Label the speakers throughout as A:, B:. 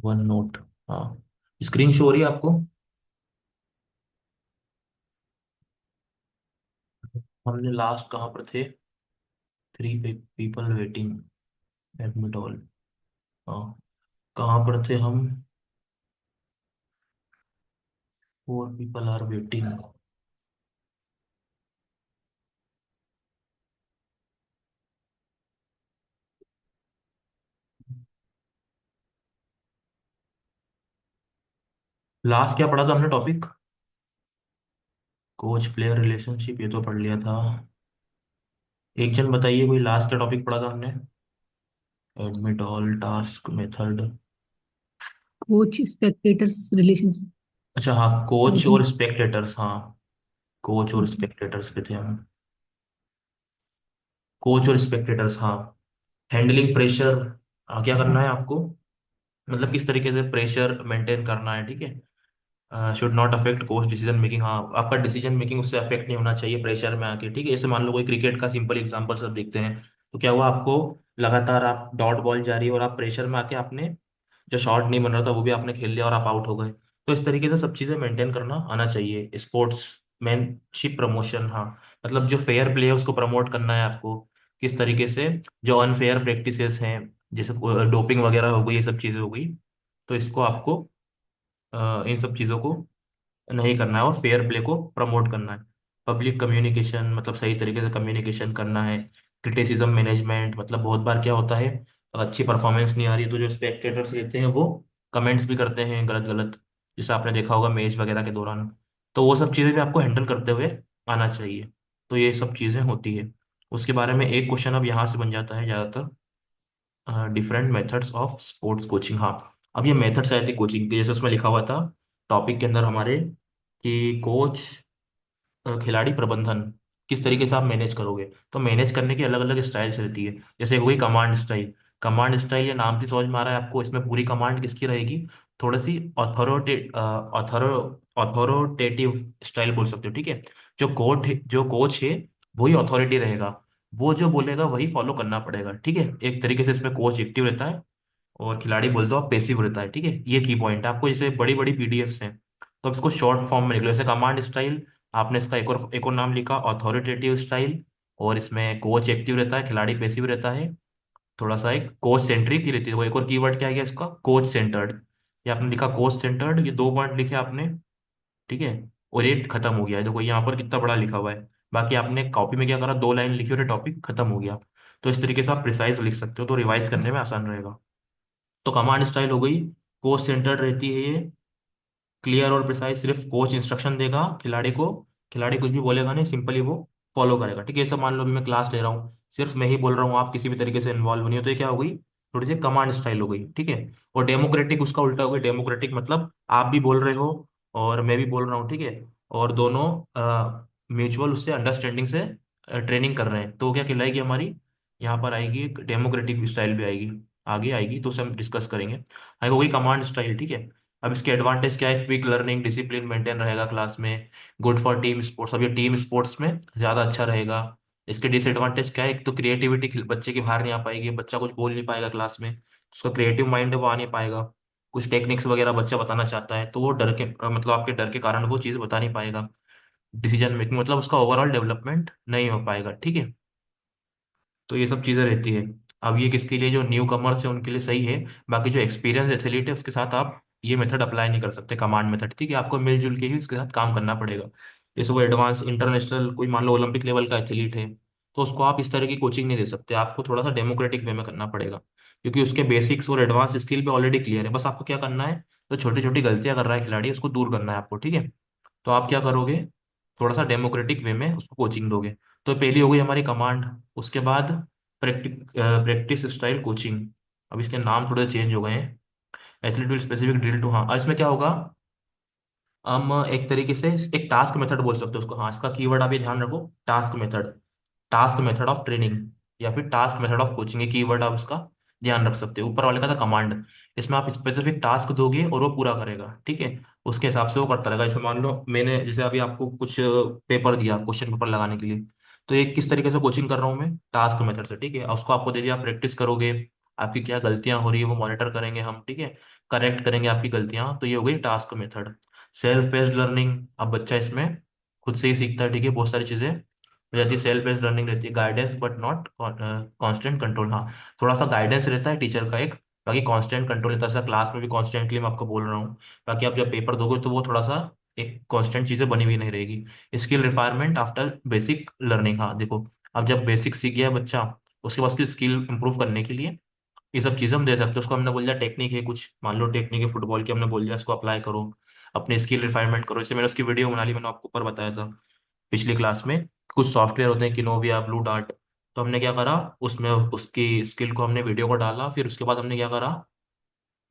A: One note. हाँ, screen show हो रही है आपको? हमने लास्ट कहाँ पर थे? Three people waiting, admit all. हाँ, कहाँ पर थे हम? Four people are waiting. Last क्या पढ़ा था हमने टॉपिक? कोच प्लेयर रिलेशनशिप, ये तो पढ़ लिया था। एक जन बताइए, कोई लास्ट का टॉपिक पढ़ा था हमने? Admit all, task method.
B: Coach spectators relations,
A: अच्छा हाँ,
B: आई
A: कोच और
B: थिंक।
A: स्पेक्टेटर्स, हाँ। कोच और स्पेक्टेटर्स पे थे हम। कोच और स्पेक्टेटर्स, हाँ। Handling pressure. क्या करना है आपको? मतलब किस तरीके से प्रेशर मेंटेन करना है, ठीक है। Should not affect coach decision making, हाँ। आपका डिसीजन मेकिंग उससे अफेक्ट नहीं होना चाहिए प्रेशर में आके, ठीक है। जैसे मान लो कोई क्रिकेट का सिंपल एग्जांपल सब देखते हैं, तो क्या हुआ आपको? लगातार आप डॉट बॉल जा रही है और आप प्रेशर में आके आपने जो शॉट नहीं बन रहा था वो भी आपने खेल लिया और आप आउट हो गए। तो इस तरीके से सब चीजें मेंटेन करना आना चाहिए। स्पोर्ट्समैनशिप प्रमोशन, हाँ। मतलब जो फेयर प्ले है उसको प्रमोट करना है आपको। किस तरीके से जो अनफेयर प्रैक्टिसेस हैं, जैसे डोपिंग वगैरह हो गई, ये सब चीजें हो गई, तो इसको आपको इन सब चीज़ों को नहीं करना है और फेयर प्ले को प्रमोट करना है। पब्लिक कम्युनिकेशन, मतलब सही तरीके से कम्युनिकेशन करना है। क्रिटिसिज्म मैनेजमेंट, मतलब बहुत बार क्या होता है, अच्छी परफॉर्मेंस नहीं आ रही है तो जो स्पेक्टेटर्स लेते हैं वो कमेंट्स भी करते हैं गलत गलत, जैसे आपने देखा होगा मैच वगैरह के दौरान। तो वो सब चीज़ें भी आपको हैंडल करते हुए आना चाहिए। तो ये सब चीज़ें होती है। उसके बारे में एक क्वेश्चन अब यहाँ से बन जाता है ज़्यादातर, different methods of sports coaching, हाँ। अब ये मेथड्स आए थे कोचिंग के, जैसे उसमें लिखा हुआ था टॉपिक के अंदर हमारे कि कोच, खिलाड़ी प्रबंधन, किस तरीके से आप मैनेज करोगे। तो मैनेज करने की अलग अलग स्टाइल्स रहती है। जैसे कोई कमांड स्टाइल। कमांड स्टाइल, ये नाम से समझ में आ रहा है आपको, इसमें पूरी कमांड किसकी रहेगी? थोड़ी सी ऑथोरोटेटिव स्टाइल बोल सकते हो, ठीक है। जो कोच है वही अथॉरिटी रहेगा। वो जो बोलेगा वही फॉलो करना पड़ेगा, ठीक है। एक तरीके से इसमें कोच एक्टिव रहता है और खिलाड़ी बोल दो आप पैसिव रहता है, ठीक है। ये की पॉइंट है आपको। जैसे बड़ी बड़ी पीडीएफ्स हैं तो अब इसको शॉर्ट फॉर्म में लिख लो, जैसे कमांड स्टाइल। आपने इसका एक और नाम लिखा अथॉरिटेटिव स्टाइल। और इसमें कोच एक्टिव रहता है, खिलाड़ी पैसिव रहता है। थोड़ा सा एक कोच सेंट्रिक की रहती है। वो एक और कीवर्ड क्या है इसका, कोच सेंटर्ड। ये आपने लिखा कोच सेंटर्ड, ये दो पॉइंट लिखे आपने, ठीक है। और ये खत्म हो गया है, देखो यहाँ पर कितना बड़ा लिखा हुआ है। बाकी आपने कॉपी में क्या करा, दो लाइन लिखी और ये टॉपिक खत्म हो गया। तो इस तरीके से आप प्रिसाइज लिख सकते हो तो रिवाइज करने में आसान रहेगा। तो कमांड स्टाइल हो गई, कोच सेंटर्ड रहती है ये, क्लियर और प्रिसाइज। सिर्फ कोच इंस्ट्रक्शन देगा खिलाड़ी को, खिलाड़ी कुछ भी बोलेगा नहीं, सिंपली वो फॉलो करेगा, ठीक है। ऐसा मान लो अभी मैं क्लास ले रहा हूँ, सिर्फ मैं ही बोल रहा हूँ, आप किसी भी तरीके से इन्वॉल्व नहीं हो, तो ये क्या हो गई, थोड़ी सी कमांड स्टाइल हो गई, ठीक है। और डेमोक्रेटिक उसका उल्टा हो गया। डेमोक्रेटिक मतलब आप भी बोल रहे हो और मैं भी बोल रहा हूँ, ठीक है। और दोनों म्यूचुअल उससे अंडरस्टैंडिंग से ट्रेनिंग कर रहे हैं, तो वो क्या कहलाएगी हमारी, यहाँ पर आएगी एक डेमोक्रेटिक स्टाइल भी आएगी। आगे आएगी तो उसे हम डिस्कस करेंगे। आगे हो गई कमांड स्टाइल, ठीक है। अब इसके एडवांटेज क्या है, क्विक लर्निंग, डिसिप्लिन मेंटेन रहेगा क्लास में, गुड फॉर टीम स्पोर्ट्स, अब ये टीम स्पोर्ट्स में ज़्यादा अच्छा रहेगा। इसके डिसएडवांटेज क्या है, एक तो क्रिएटिविटी बच्चे की बाहर नहीं आ पाएगी, बच्चा कुछ बोल नहीं पाएगा क्लास में, उसका क्रिएटिव माइंड है वो आ नहीं पाएगा। कुछ टेक्निक्स वगैरह बच्चा बताना चाहता है तो वो डर के मतलब आपके डर के कारण वो चीज़ बता नहीं पाएगा। डिसीजन मेकिंग मतलब उसका ओवरऑल डेवलपमेंट नहीं हो पाएगा, ठीक है। तो ये सब चीज़ें रहती है। अब ये किसके लिए, जो न्यू कमर्स है उनके लिए सही है। बाकी जो एक्सपीरियंस एथलीट है उसके साथ आप ये मेथड अप्लाई नहीं कर सकते, कमांड मेथड, ठीक है। आपको मिलजुल के ही उसके साथ काम करना पड़ेगा। जैसे वो एडवांस इंटरनेशनल कोई मान लो ओलंपिक लेवल का एथलीट है, तो उसको आप इस तरह की कोचिंग नहीं दे सकते, आपको थोड़ा सा डेमोक्रेटिक वे में करना पड़ेगा, क्योंकि उसके बेसिक्स और एडवांस स्किल पे ऑलरेडी क्लियर है। बस आपको क्या करना है, तो छोटी छोटी गलतियां कर रहा है खिलाड़ी, उसको दूर करना है आपको, ठीक है। तो आप क्या करोगे, थोड़ा सा डेमोक्रेटिक वे में उसको कोचिंग दोगे। तो पहली हो गई हमारी कमांड। उसके बाद प्रैक्टिस स्टाइल कोचिंग। अब इसके नाम थोड़े चेंज हो गए हैं। Athlete will specific drill to, हाँ। अब इसमें क्या होगा, हम एक तरीके से एक टास्क मेथड बोल सकते हो उसको, हाँ। इसका कीवर्ड आप ये ध्यान रखो, task method. Task method of training या फिर टास्क मेथड ऑफ कोचिंग, ये कीवर्ड आप उसका ध्यान रख सकते हो। ऊपर वाले का था कमांड, इसमें आप स्पेसिफिक टास्क दोगे और वो पूरा करेगा, ठीक है। उसके हिसाब से वो करता रहेगा। जैसे मान लो मैंने जैसे अभी आपको कुछ पेपर दिया, क्वेश्चन पेपर लगाने के लिए, तो एक किस तरीके से कोचिंग कर रहा हूँ मैं, टास्क मेथड से, ठीक है। उसको आपको दे दिया, प्रैक्टिस करोगे, आपकी क्या गलतियां हो रही है वो मॉनिटर करेंगे हम, ठीक है, करेक्ट करेंगे आपकी गलतियां। तो ये हो गई task method. Self based learning, अब बच्चा इसमें खुद से ही सीखता है, ठीक है, बहुत सारी चीजें हो जाती है। सेल्फ बेस्ड लर्निंग रहती है, guidance but not constant control. हाँ, थोड़ा सा गाइडेंस रहता है टीचर का एक, बाकी कांस्टेंट कंट्रोल रहता है। जैसा क्लास में भी कॉन्स्टेंटली मैं आपको बोल रहा हूँ, बाकी आप जब पेपर दोगे तो वो थोड़ा सा एक कांस्टेंट चीजें बनी हुई नहीं रहेगी। Skill requirement after basic learning, हाँ देखो, अब जब बेसिक सीख गया बच्चा, उसके बाद उसकी स्किल इंप्रूव करने के लिए ये सब चीज़ें हम दे सकते हैं उसको। हमने बोल दिया टेक्निक है कुछ, मान लो टेक्निक है फुटबॉल की, हमने बोल दिया इसको अप्लाई करो, अपनी स्किल रिफाइनमेंट करो। इससे मैंने उसकी वीडियो बना ली, मैंने आपको ऊपर बताया था पिछली क्लास में। कुछ सॉफ्टवेयर होते हैं किनोविया, ब्लू डार्ट, तो हमने क्या करा, उसमें उसकी स्किल को हमने वीडियो को डाला, फिर उसके बाद हमने क्या करा,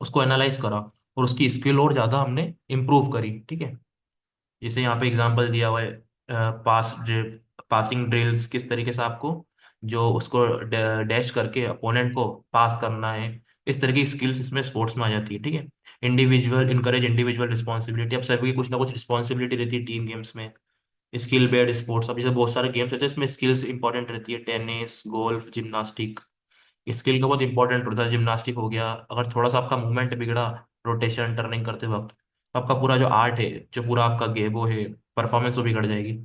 A: उसको एनालाइज करा और उसकी स्किल और ज़्यादा हमने इम्प्रूव करी, ठीक है। जैसे यहाँ पे एग्जांपल दिया हुआ है, पासिंग ड्रिल्स, किस तरीके से आपको जो उसको डैश करके अपोनेंट को पास करना है, इस तरह की स्किल्स इसमें स्पोर्ट्स में आ जाती है, ठीक है। इंडिविजुअल इनकरेज इंडिविजुअल रिस्पॉन्सिबिलिटी, अब सभी की कुछ ना कुछ रिस्पॉन्सिबिलिटी रहती है टीम गेम्स में। स्किल बेस्ड स्पोर्ट्स, अब जैसे बहुत सारे गेम्स होते हैं इसमें स्किल्स इंपॉर्टेंट रहती है, टेनिस, गोल्फ, जिम्नास्टिक, स्किल का बहुत इंपॉर्टेंट होता है। जिम्नास्टिक हो गया, अगर थोड़ा सा आपका मूवमेंट बिगड़ा रोटेशन टर्निंग करते वक्त, तो आपका पूरा जो आर्ट है, जो पूरा आपका वो है परफॉर्मेंस, वो बिगड़ जाएगी।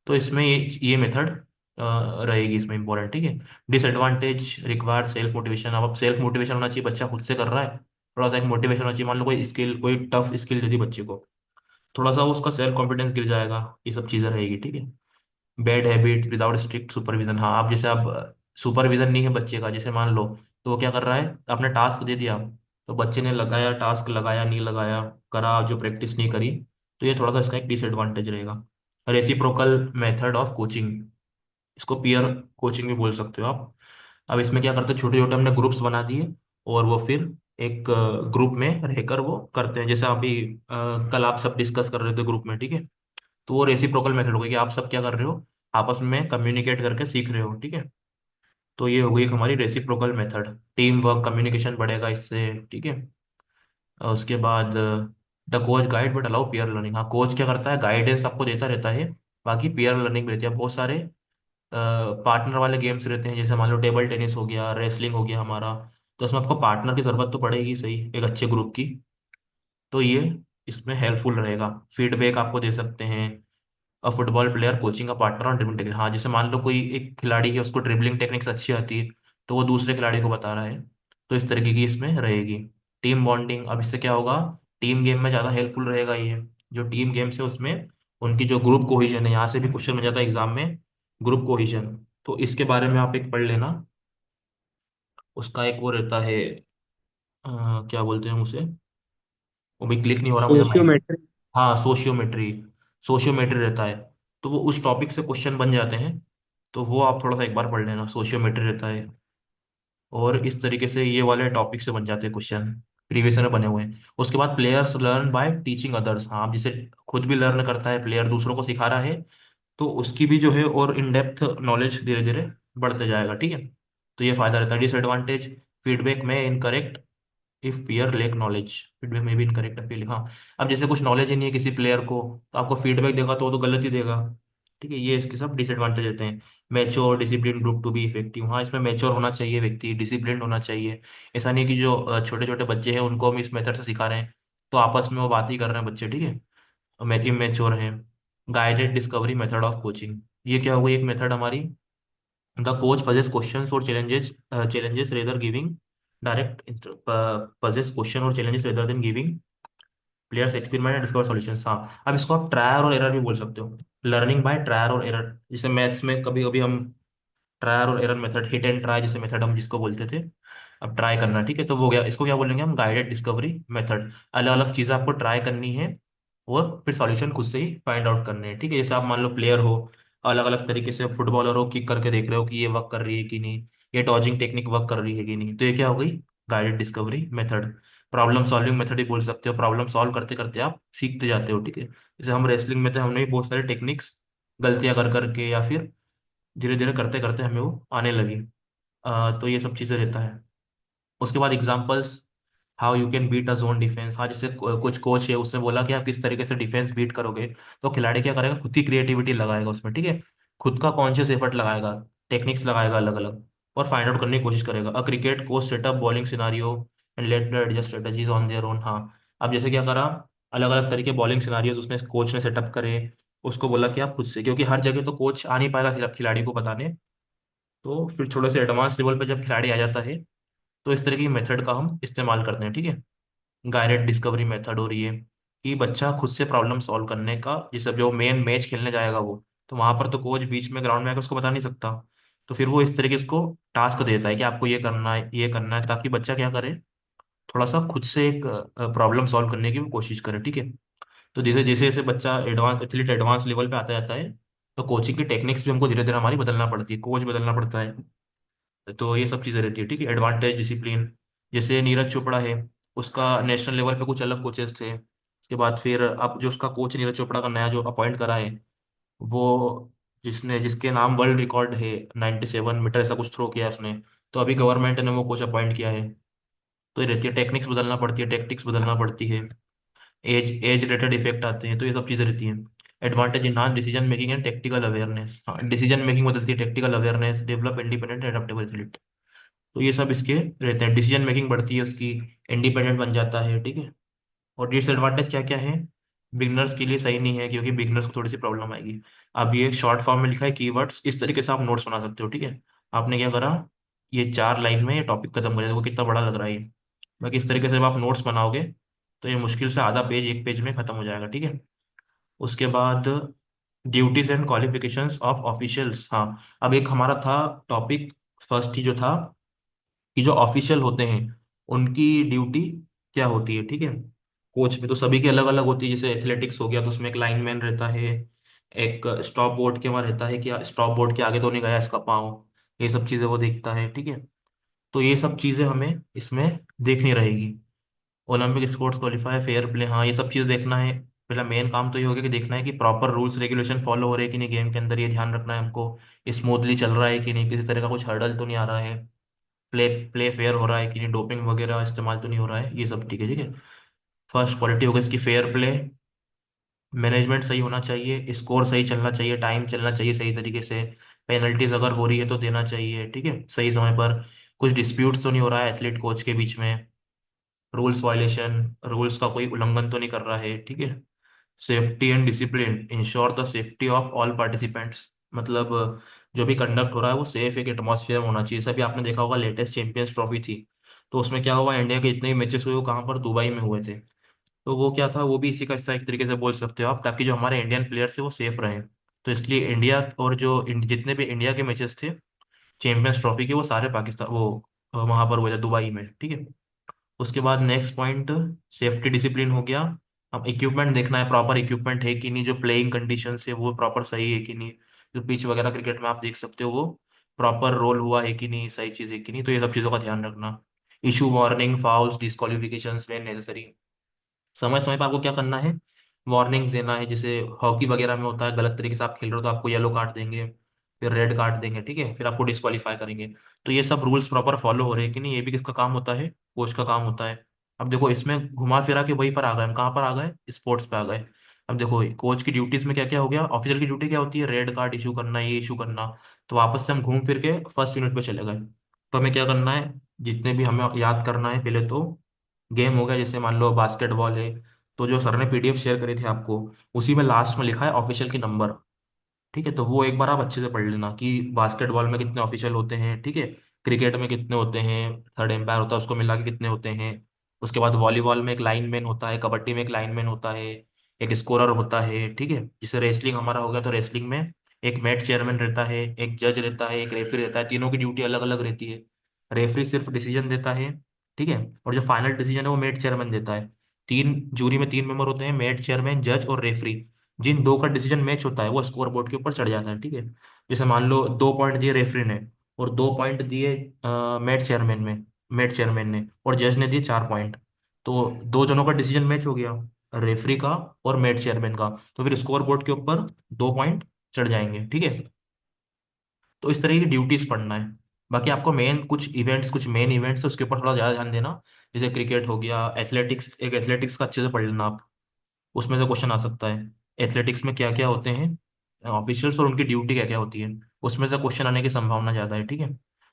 A: तो इसमें ये मेथड रहेगी इसमें इंपॉर्टेंट, ठीक है। डिसएडवांटेज रिक्वायर्ड सेल्फ मोटिवेशन, अब सेल्फ मोटिवेशन होना चाहिए, बच्चा खुद से कर रहा है, थोड़ा सा एक मोटिवेशन होना चाहिए। मान लो कोई स्किल, कोई टफ स्किल दे दी बच्चे को, थोड़ा सा उसका सेल्फ कॉन्फिडेंस गिर जाएगा, ये सब चीज़ें रहेगी, ठीक है। Bad habit without strict supervision, हाँ, आप जैसे आप सुपरविजन नहीं है बच्चे का, जैसे मान लो तो वो क्या कर रहा है, आपने टास्क दे दिया, तो बच्चे ने लगाया टास्क, लगाया नहीं लगाया, करा जो प्रैक्टिस नहीं करी, तो ये थोड़ा सा इसका एक डिसएडवांटेज रहेगा। रेसिप्रोकल मेथड ऑफ कोचिंग, इसको पीयर कोचिंग भी बोल सकते हो आप। अब इसमें क्या करते हैं, छोटे छोटे हमने ग्रुप्स बना दिए, और वो फिर एक ग्रुप में रहकर वो करते हैं। जैसे अभी कल आप सब डिस्कस कर रहे थे ग्रुप में, ठीक है, तो वो रेसिप्रोकल मेथड होगा कि आप सब क्या कर रहे हो, आपस में कम्युनिकेट करके सीख रहे हो, ठीक है। तो ये हो गई एक हमारी reciprocal method, team work communication बढ़ेगा इससे, ठीक है। और उसके बाद the coach guide but allow peer learning, हाँ, कोच क्या करता है, गाइडेंस आपको देता रहता है, बाकी पीयर लर्निंग भी रहती है। बहुत सारे पार्टनर वाले गेम्स रहते हैं, जैसे मान लो टेबल टेनिस हो गया, रेसलिंग हो गया हमारा, तो उसमें आपको पार्टनर की जरूरत तो पड़ेगी, सही, एक अच्छे ग्रुप की। तो ये इसमें हेल्पफुल रहेगा। फीडबैक आपको दे सकते हैं। फुटबॉल प्लेयर कोचिंग का पार्टनर और ड्रिबलिंग टेक्निक, हाँ, जैसे मान लो कोई एक खिलाड़ी है, उसको ड्रिबलिंग टेक्निक्स अच्छी आती है, तो वो दूसरे खिलाड़ी को बता रहा है, तो इस तरीके की इसमें रहेगी। टीम बॉन्डिंग, अब इससे क्या होगा, टीम गेम में ज़्यादा हेल्पफुल रहेगा ये। जो टीम गेम्स है उसमें उनकी जो ग्रुप कोहिजन है, यहाँ से भी क्वेश्चन बन जाता है एग्जाम में, ग्रुप कोहिजन, तो इसके बारे में आप एक पढ़ लेना। उसका एक वो रहता है, क्या बोलते हैं उसे, वो भी क्लिक नहीं हो रहा मुझे माइक।
B: सोशियोमेट्री।
A: हाँ, सोशियोमेट्री, सोशियोमेट्री रहता है, तो वो उस टॉपिक से क्वेश्चन बन जाते हैं, तो वो आप थोड़ा सा एक बार पढ़ लेना, सोशियोमेट्री रहता है। और इस तरीके से ये वाले टॉपिक से बन जाते हैं क्वेश्चन, प्रीवियस में बने हुए हैं। उसके बाद players learn by teaching others, हाँ, आप जिसे खुद भी लर्न करता है प्लेयर, दूसरों को सिखा रहा है, तो उसकी भी जो है और इन डेप्थ नॉलेज धीरे धीरे बढ़ते जाएगा, ठीक है। तो ये फायदा रहता है। डिसएडवांटेज, फीडबैक में incorrect if pair lake knowledge, feedback में भी इनकरेक्ट फील, हाँ, अब जैसे कुछ नॉलेज ही नहीं है किसी प्लेयर को, तो आपको फीडबैक देगा तो वो तो गलत ही देगा, ठीक है। ये इसके सब डिसएडवांटेज रहते हैं। Mature discipline group to be effective, हाँ, इसमें मैच्योर होना चाहिए व्यक्ति, डिसिप्लिन होना चाहिए। ऐसा नहीं कि जो छोटे छोटे बच्चे हैं उनको हम इस मेथड से सिखा रहे हैं, तो आपस में वो बात ही कर रहे हैं बच्चे, ठीक है, इमेच्योर है। Guided discovery method of coaching, ये क्या होगी, एक मेथड हमारी, द कोच पजेस क्वेश्चंस और challenges rather giving direct possess question और challenges rather than giving players experiment and discover solutions, हाँ, अब इसको आप ट्रायर और एरर भी बोल सकते हो, लर्निंग बाय ट्रायर और एरर। जैसे मैथ्स में कभी कभी हम ट्रायर और error method, hit and try जैसे मेथड हम जिसको बोलते थे, अब ट्राई करना, ठीक है, तो वो हो गया, इसको क्या बोलेंगे हम, गाइडेड डिस्कवरी मेथड। अलग अलग चीजें आपको ट्राई करनी है और फिर सॉल्यूशन खुद से ही फाइंड आउट करने हैं, ठीक है। जैसे आप मान लो प्लेयर हो, अलग अलग तरीके से फुटबॉलर हो, किक करके देख रहे हो कि ये वर्क कर रही है कि नहीं, ये डॉजिंग टेक्निक वर्क कर रही है कि नहीं, तो ये क्या हो गई, guided discovery method. Problem solving method भी बोल सकते हो, प्रॉब्लम सॉल्व करते करते आप सीखते जाते हो, ठीक है। जैसे हम रेसलिंग में थे, हमने भी बहुत सारे टेक्निक्स गलतियां कर करके या फिर धीरे धीरे करते करते हमें वो आने लगी। तो ये सब चीज़ें रहता है। उसके बाद examples, how you can beat a zone defence, हाँ, जैसे कुछ कोच है उसने बोला कि आप किस तरीके से डिफेंस बीट करोगे, तो खिलाड़ी क्या करेगा, खुद की क्रिएटिविटी लगाएगा उसमें, ठीक है, खुद का कॉन्शियस एफर्ट लगाएगा, टेक्निक्स लगाएगा अलग अलग, और फाइंड आउट करने की कोशिश करेगा। A cricket coach setup bowling scenario and let the adjust strategies on their own. हाँ, अब जैसे क्या करा, अलग अलग तरीके बॉलिंग सिनारियोज उसने कोच ने सेटअप करे। उसको बोला कि आप खुद से, क्योंकि हर जगह तो कोच आ नहीं पाएगा खिलाड़ी को बताने, तो फिर थोड़े से एडवांस लेवल पे जब खिलाड़ी आ जाता है तो इस तरह की मेथड का हम इस्तेमाल करते हैं, ठीक है। गाइडेड डिस्कवरी मेथड हो रही है कि बच्चा खुद से प्रॉब्लम सॉल्व करने का, जैसे जो मेन मैच खेलने जाएगा वो, तो वहां पर तो कोच बीच में ग्राउंड में आकर उसको बता नहीं सकता। तो फिर वो इस तरीके से उसको टास्क देता है कि आपको ये करना है, ये करना है, ताकि बच्चा क्या करे, थोड़ा सा खुद से एक प्रॉब्लम सॉल्व करने की भी कोशिश करे, ठीक है। तो जैसे जैसे जैसे बच्चा एडवांस एथलीट एडवांस लेवल पे आता जाता है, तो कोचिंग की टेक्निक्स भी हमको धीरे धीरे हमारी बदलना पड़ती है, कोच बदलना पड़ता है। तो ये सब चीज़ें रहती है, ठीक है। एडवांटेज डिसिप्लिन, जैसे नीरज चोपड़ा है, उसका नेशनल लेवल पे कुछ अलग कोचेस थे। उसके बाद फिर अब जो उसका कोच नीरज चोपड़ा का नया जो अपॉइंट करा है, वो जिसके नाम वर्ल्ड रिकॉर्ड है, 97 मीटर ऐसा कुछ थ्रो किया है उसने। तो अभी गवर्नमेंट ने वो कोच अपॉइंट किया है। तो ये रहती है, टेक्निक्स बदलना पड़ती है, टेक्टिक्स बदलना पड़ती है। एज रिलेटेड इफेक्ट आते हैं, तो ये सब चीज़ें रहती हैं। Advantage enhance decision making and tactical awareness. हाँ, डिसीजन मेकिंग बदलती है, tactical awareness, develop independent adaptable athlete. तो ये सब इसके रहते हैं, डिसीजन मेकिंग बढ़ती है उसकी, इंडिपेंडेंट बन जाता है, ठीक है। और डिसएडवांटेज क्या क्या है, बिगनर्स के लिए सही नहीं है, क्योंकि बिगनर्स को थोड़ी सी प्रॉब्लम आएगी। अब ये शॉर्ट फॉर्म में लिखा है कीवर्ड्स, इस तरीके से आप नोट्स बना सकते हो, ठीक है। आपने क्या करा, ये 4 लाइन में ये टॉपिक खत्म कर दिया, देखो कितना बड़ा लग रहा है ये। बाकी इस तरीके से जब आप नोट्स बनाओगे तो ये मुश्किल से आधा पेज एक पेज में खत्म हो जाएगा, ठीक है। उसके बाद duties and qualifications of officials. हाँ, अब एक हमारा था टॉपिक, फर्स्ट ही जो था, कि जो ऑफिशियल होते हैं उनकी ड्यूटी क्या होती है, ठीक है। कोच में तो सभी की अलग अलग होती है, जैसे एथलेटिक्स हो गया तो उसमें एक लाइनमैन रहता है, एक स्टॉप बोर्ड के वहाँ रहता है कि स्टॉप बोर्ड के आगे तो नहीं गया इसका पाँव, ये सब चीज़ें वो देखता है, ठीक है। तो ये सब चीज़ें हमें इसमें देखनी रहेगी। Olympic sports qualifier, fair play, हाँ ये सब चीज़ देखना है। पहला मेन काम तो ये हो गया कि देखना है कि प्रॉपर रूल्स रेगुलेशन फॉलो हो रहे हैं कि नहीं गेम के अंदर, ये ध्यान रखना है हमको। स्मूथली चल रहा है कि नहीं, किसी तरह का कुछ हर्डल तो नहीं आ रहा है, प्ले प्ले फेयर हो रहा है कि नहीं, डोपिंग वगैरह इस्तेमाल तो नहीं हो रहा है, ये सब ठीक है, ठीक है। फर्स्ट क्वालिटी होगा इसकी फेयर प्ले, मैनेजमेंट सही होना चाहिए, स्कोर सही चलना चाहिए, टाइम चलना चाहिए सही तरीके से, पेनल्टीज अगर हो रही है तो देना चाहिए, ठीक है, सही समय पर। कुछ डिस्प्यूट्स तो नहीं हो रहा है एथलीट कोच के बीच में, रूल्स वायलेशन, रूल्स का कोई उल्लंघन तो नहीं कर रहा है, ठीक है। Safety and discipline, ensure the safety of all participants, मतलब जो भी कंडक्ट हो रहा है वो सेफ एक एटमॉस्फेयर में होना चाहिए। सभी आपने देखा होगा लेटेस्ट चैंपियंस ट्रॉफी थी, तो उसमें क्या हुआ, इंडिया के जितने भी मैचेस हुए वो कहाँ पर, दुबई में हुए थे। तो वो क्या था, वो भी इसी का हिस्सा एक तरीके से बोल सकते हो आप, ताकि जो हमारे इंडियन प्लेयर्स है वो सेफ रहें। तो इसलिए इंडिया और जो जितने भी इंडिया के मैचेस थे चैंपियंस ट्रॉफी के, वो सारे पाकिस्तान वो वहां पर हुए थे दुबई में, ठीक है। उसके बाद नेक्स्ट पॉइंट, सेफ्टी डिसिप्लिन हो गया। अब इक्विपमेंट देखना है, प्रॉपर इक्विपमेंट है कि नहीं, जो प्लेइंग कंडीशन है वो प्रॉपर सही है कि नहीं, जो पिच वगैरह क्रिकेट में आप देख सकते हो वो प्रॉपर रोल हुआ है कि नहीं, सही चीज़ है कि नहीं, तो ये सब चीज़ों का ध्यान रखना। Issue warning fowls disqualification when necessary, समय समय पर आपको क्या करना है, वार्निंग्स देना है। जैसे हॉकी वगैरह में होता है, गलत तरीके से आप खेल रहे हो तो आपको येलो कार्ड देंगे, फिर रेड कार्ड देंगे, ठीक है, फिर आपको डिस्क्वालीफाई करेंगे। तो ये सब रूल्स प्रॉपर फॉलो हो रहे हैं कि नहीं, ये भी किसका काम होता है, कोच का काम होता है। अब देखो इसमें घुमा फिरा के वहीं पर आ गए हम, कहाँ पर आ गए, स्पोर्ट्स पे आ गए। अब देखो कोच की ड्यूटीज में क्या क्या हो गया, ऑफिसर की ड्यूटी क्या होती है, रेड कार्ड इशू करना, ये इशू करना। तो वापस से हम घूम फिर के फर्स्ट यूनिट पे चले गए। तो हमें क्या करना है, जितने भी हमें याद करना है पहले तो, गेम हो गया, जैसे मान लो बास्केटबॉल है, तो जो सर ने पीडीएफ शेयर करी थी आपको, उसी में लास्ट में लिखा है ऑफिशियल की नंबर, ठीक है। तो वो एक बार आप अच्छे से पढ़ लेना कि बास्केटबॉल में कितने ऑफिशियल होते हैं, ठीक है। क्रिकेट में कितने होते हैं, थर्ड एम्पायर होता है उसको मिला के कितने होते हैं। उसके बाद वॉलीबॉल में एक लाइनमैन होता है, कबड्डी में एक लाइनमैन होता है, एक स्कोरर होता है, ठीक है। जैसे रेसलिंग हमारा हो गया, तो रेसलिंग में एक मैट चेयरमैन रहता है, एक जज रहता है, एक रेफरी रहता है, तीनों की ड्यूटी अलग अलग रहती है। रेफरी सिर्फ डिसीजन देता है, ठीक है, और जो फाइनल डिसीजन है वो मैट चेयरमैन देता है। तीन जूरी में 3 मेंबर होते हैं, मैट चेयरमैन, जज और रेफरी। जिन दो का डिसीजन मैच होता है वो स्कोर बोर्ड के ऊपर चढ़ जाता है, ठीक है। जैसे मान लो 2 पॉइंट दिए रेफरी ने, और 2 पॉइंट दिए मैच चेयरमैन ने, और जज ने दिए 4 पॉइंट। तो दो जनों का डिसीजन मैच हो गया, रेफरी का और मैच चेयरमैन का, तो फिर स्कोर बोर्ड के ऊपर 2 पॉइंट चढ़ जाएंगे, ठीक है। तो इस तरह की ड्यूटीज पढ़ना है। बाकी आपको मेन कुछ इवेंट्स, कुछ मेन इवेंट्स है उसके ऊपर थोड़ा ज्यादा ध्यान देना। जैसे क्रिकेट हो गया, एथलेटिक्स, एक एथलेटिक्स का अच्छे से पढ़ लेना आप, उसमें से क्वेश्चन आ सकता है। एथलेटिक्स में क्या क्या होते हैं ऑफिशियल्स, और उनकी ड्यूटी क्या क्या होती है, उसमें से क्वेश्चन आने की संभावना ज्यादा है, ठीक है।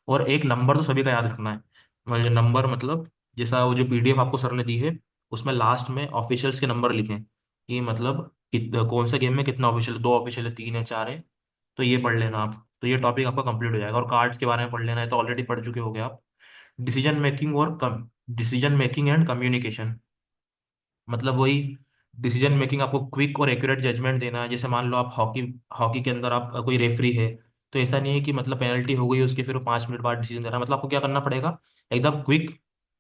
A: और एक नंबर तो सभी का याद रखना है। मतलब नंबर मतलब, जैसा वो जो पीडीएफ आपको सर ने दी है, उसमें लास्ट में ऑफिशियल्स के नंबर लिखें, कि मतलब कौन से गेम में कितना ऑफिशियल, दो ऑफिशियल है, तीन है, चार है। तो ये पढ़ लेना आप, तो ये टॉपिक आपका कंप्लीट हो जाएगा। और कार्ड्स के बारे में पढ़ लेना है, तो ऑलरेडी पढ़ चुके होगे आप। डिसीजन मेकिंग और डिसीजन मेकिंग एंड कम्युनिकेशन, मतलब वही, डिसीजन मेकिंग, आपको क्विक और एक्यूरेट जजमेंट देना है। जैसे मान लो आप हॉकी हॉकी के अंदर आप कोई रेफरी है, तो ऐसा नहीं है कि मतलब पेनल्टी हो गई उसके फिर 5 मिनट बाद डिसीजन देना, मतलब आपको क्या करना पड़ेगा, एकदम क्विक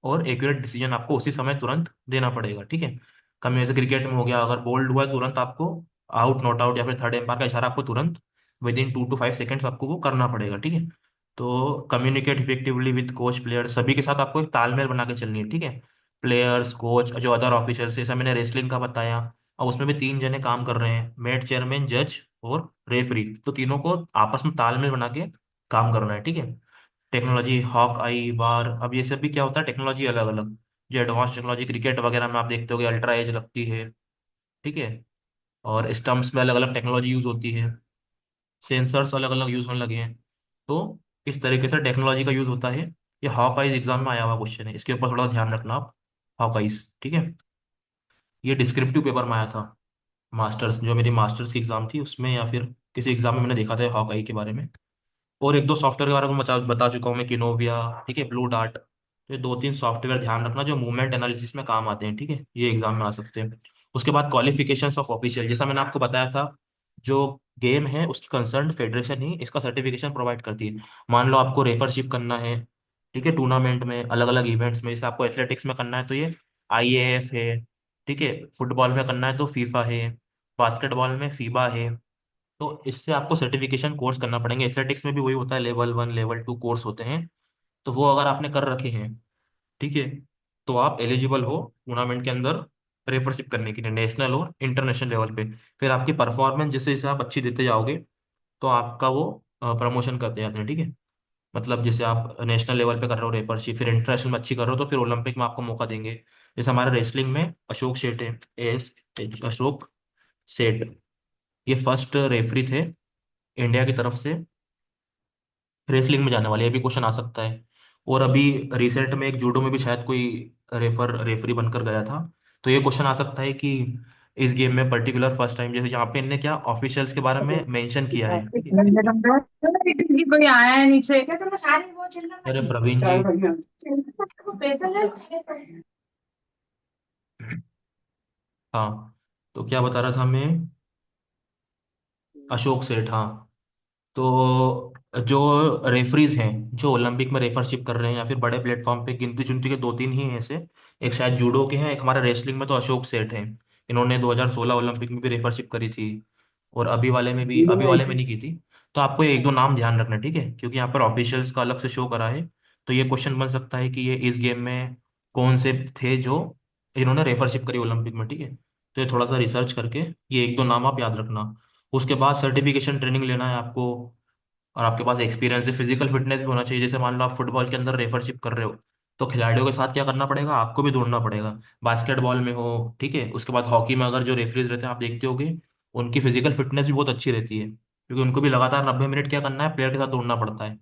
A: और एक्यूरेट डिसीजन आपको उसी समय तुरंत देना पड़ेगा, ठीक है। कम जैसे क्रिकेट में हो गया, अगर बोल्ड हुआ है तुरंत आपको आउट नॉट आउट या फिर थर्ड एम्पायर का इशारा आपको तुरंत विद इन 2 to 5 सेकेंड्स आपको वो करना पड़ेगा, ठीक है। तो communicate effectively with coach player, सभी के साथ आपको एक तालमेल बना के चलनी है, ठीक है। प्लेयर्स, कोच, जो अदर ऑफिसर्स, जैसा मैंने रेसलिंग का बताया, और उसमें भी 3 जने काम कर रहे हैं, मेट, चेयरमैन, जज और रेफरी, तो तीनों को आपस में तालमेल बना के काम करना है, ठीक है। टेक्नोलॉजी, हॉक आई, वार, अब ये सब भी क्या होता है, टेक्नोलॉजी अलग अलग। जो एडवांस टेक्नोलॉजी क्रिकेट वगैरह में आप देखते होगे, अल्ट्रा एज लगती है, ठीक है। और स्टंप्स में अलग अलग टेक्नोलॉजी यूज होती है, सेंसर्स अलग अलग यूज होने लगे हैं। तो इस तरीके से टेक्नोलॉजी का यूज होता है। ये हॉक आइज एग्जाम में आया हुआ क्वेश्चन है, इसके ऊपर थोड़ा ध्यान रखना आप। हॉक आइज, ठीक है। ये डिस्क्रिप्टिव पेपर में आया था, मास्टर्स, जो मेरी मास्टर्स की एग्जाम थी उसमें, या फिर किसी एग्जाम में मैंने देखा था हॉक आई के बारे में। और एक दो सॉफ्टवेयर के बारे में बता चुका हूँ मैं, किनोविया, ठीक है, ब्लू डार्ट। तो ये 2 3 सॉफ्टवेयर ध्यान रखना जो मूवमेंट एनालिसिस में काम आते हैं, ठीक है, ये एग्जाम में आ सकते हैं। उसके बाद क्वालिफिकेशंस ऑफ ऑफिशियल, जैसा मैंने आपको बताया था, जो गेम है उसकी कंसर्न फेडरेशन ही इसका सर्टिफिकेशन प्रोवाइड करती है। मान लो आपको रेफरशिप करना है, ठीक है, टूर्नामेंट में, अलग अलग इवेंट्स में, जैसे आपको एथलेटिक्स में करना है तो ये आईएएफ है, ठीक है। फुटबॉल में करना है तो फीफा है, बास्केटबॉल में फीबा है। तो इससे आपको सर्टिफिकेशन कोर्स करना पड़ेंगे। एथलेटिक्स में भी वही होता है, लेवल 1 लेवल 2 कोर्स होते हैं। तो वो अगर आपने कर रखे हैं, ठीक है, तो आप एलिजिबल हो टूर्नामेंट के अंदर रेफरशिप करने के लिए, नेशनल और इंटरनेशनल लेवल पे। फिर आपकी परफॉर्मेंस जैसे जैसे आप अच्छी देते जाओगे, तो आपका वो प्रमोशन करते जाते हैं, ठीक है। मतलब जैसे आप नेशनल लेवल पे कर रहे हो रेफरशिप, फिर इंटरनेशनल में अच्छी कर रहे हो, तो फिर ओलंपिक में आपको मौका देंगे। जैसे हमारे रेसलिंग में अशोक सेठ है, एस अशोक सेठ, ये फर्स्ट रेफरी थे इंडिया की तरफ से रेसलिंग में जाने वाले, ये भी क्वेश्चन आ सकता है। और अभी रिसेंट में एक जूडो में भी शायद कोई रेफरी बनकर गया था। तो ये क्वेश्चन आ सकता है कि इस गेम में पर्टिकुलर फर्स्ट टाइम, जैसे यहाँ पे इनने क्या ऑफिशियल्स के बारे में मेंशन किया है, ठीक है।
B: कोई आया है नीचे क्या तुम्हें सारी वो चिल्ला
A: अरे
B: मची
A: प्रवीण जी।
B: चल बढ़िया वो पैसा ले
A: हाँ, तो क्या बता रहा था मैं, अशोक सेठ, हाँ। तो जो रेफरीज हैं, जो ओलंपिक में रेफरशिप कर रहे हैं या फिर बड़े प्लेटफॉर्म पे, गिनती चुनती के 2 3 ही हैं ऐसे। एक शायद जूडो के हैं, एक हमारा रेसलिंग में तो अशोक सेठ हैं। इन्होंने 2016 ओलंपिक में भी रेफरशिप करी थी, और अभी वाले में भी, अभी वाले में नहीं की थी। तो आपको ये एक दो नाम ध्यान रखना, ठीक है, क्योंकि यहाँ पर ऑफिशियल्स का अलग से शो करा है। तो ये क्वेश्चन बन सकता है कि ये इस गेम में कौन से थे जो इन्होंने रेफरशिप करी ओलंपिक में, ठीक है। तो ये थोड़ा सा रिसर्च करके ये एक दो नाम आप याद रखना। उसके बाद सर्टिफिकेशन ट्रेनिंग लेना है आपको, और आपके पास एक्सपीरियंस है, फिजिकल फिटनेस भी होना चाहिए। जैसे मान लो आप फुटबॉल के अंदर रेफरशिप कर रहे हो, तो खिलाड़ियों के साथ क्या करना पड़ेगा, आपको भी दौड़ना पड़ेगा। बास्केटबॉल में हो, ठीक है, उसके बाद हॉकी में अगर जो रेफरीज रहते हैं आप देखते होगे, उनकी फिजिकल फिटनेस भी बहुत अच्छी रहती है, क्योंकि उनको भी लगातार 90 मिनट क्या करना है, प्लेयर के साथ दौड़ना पड़ता है।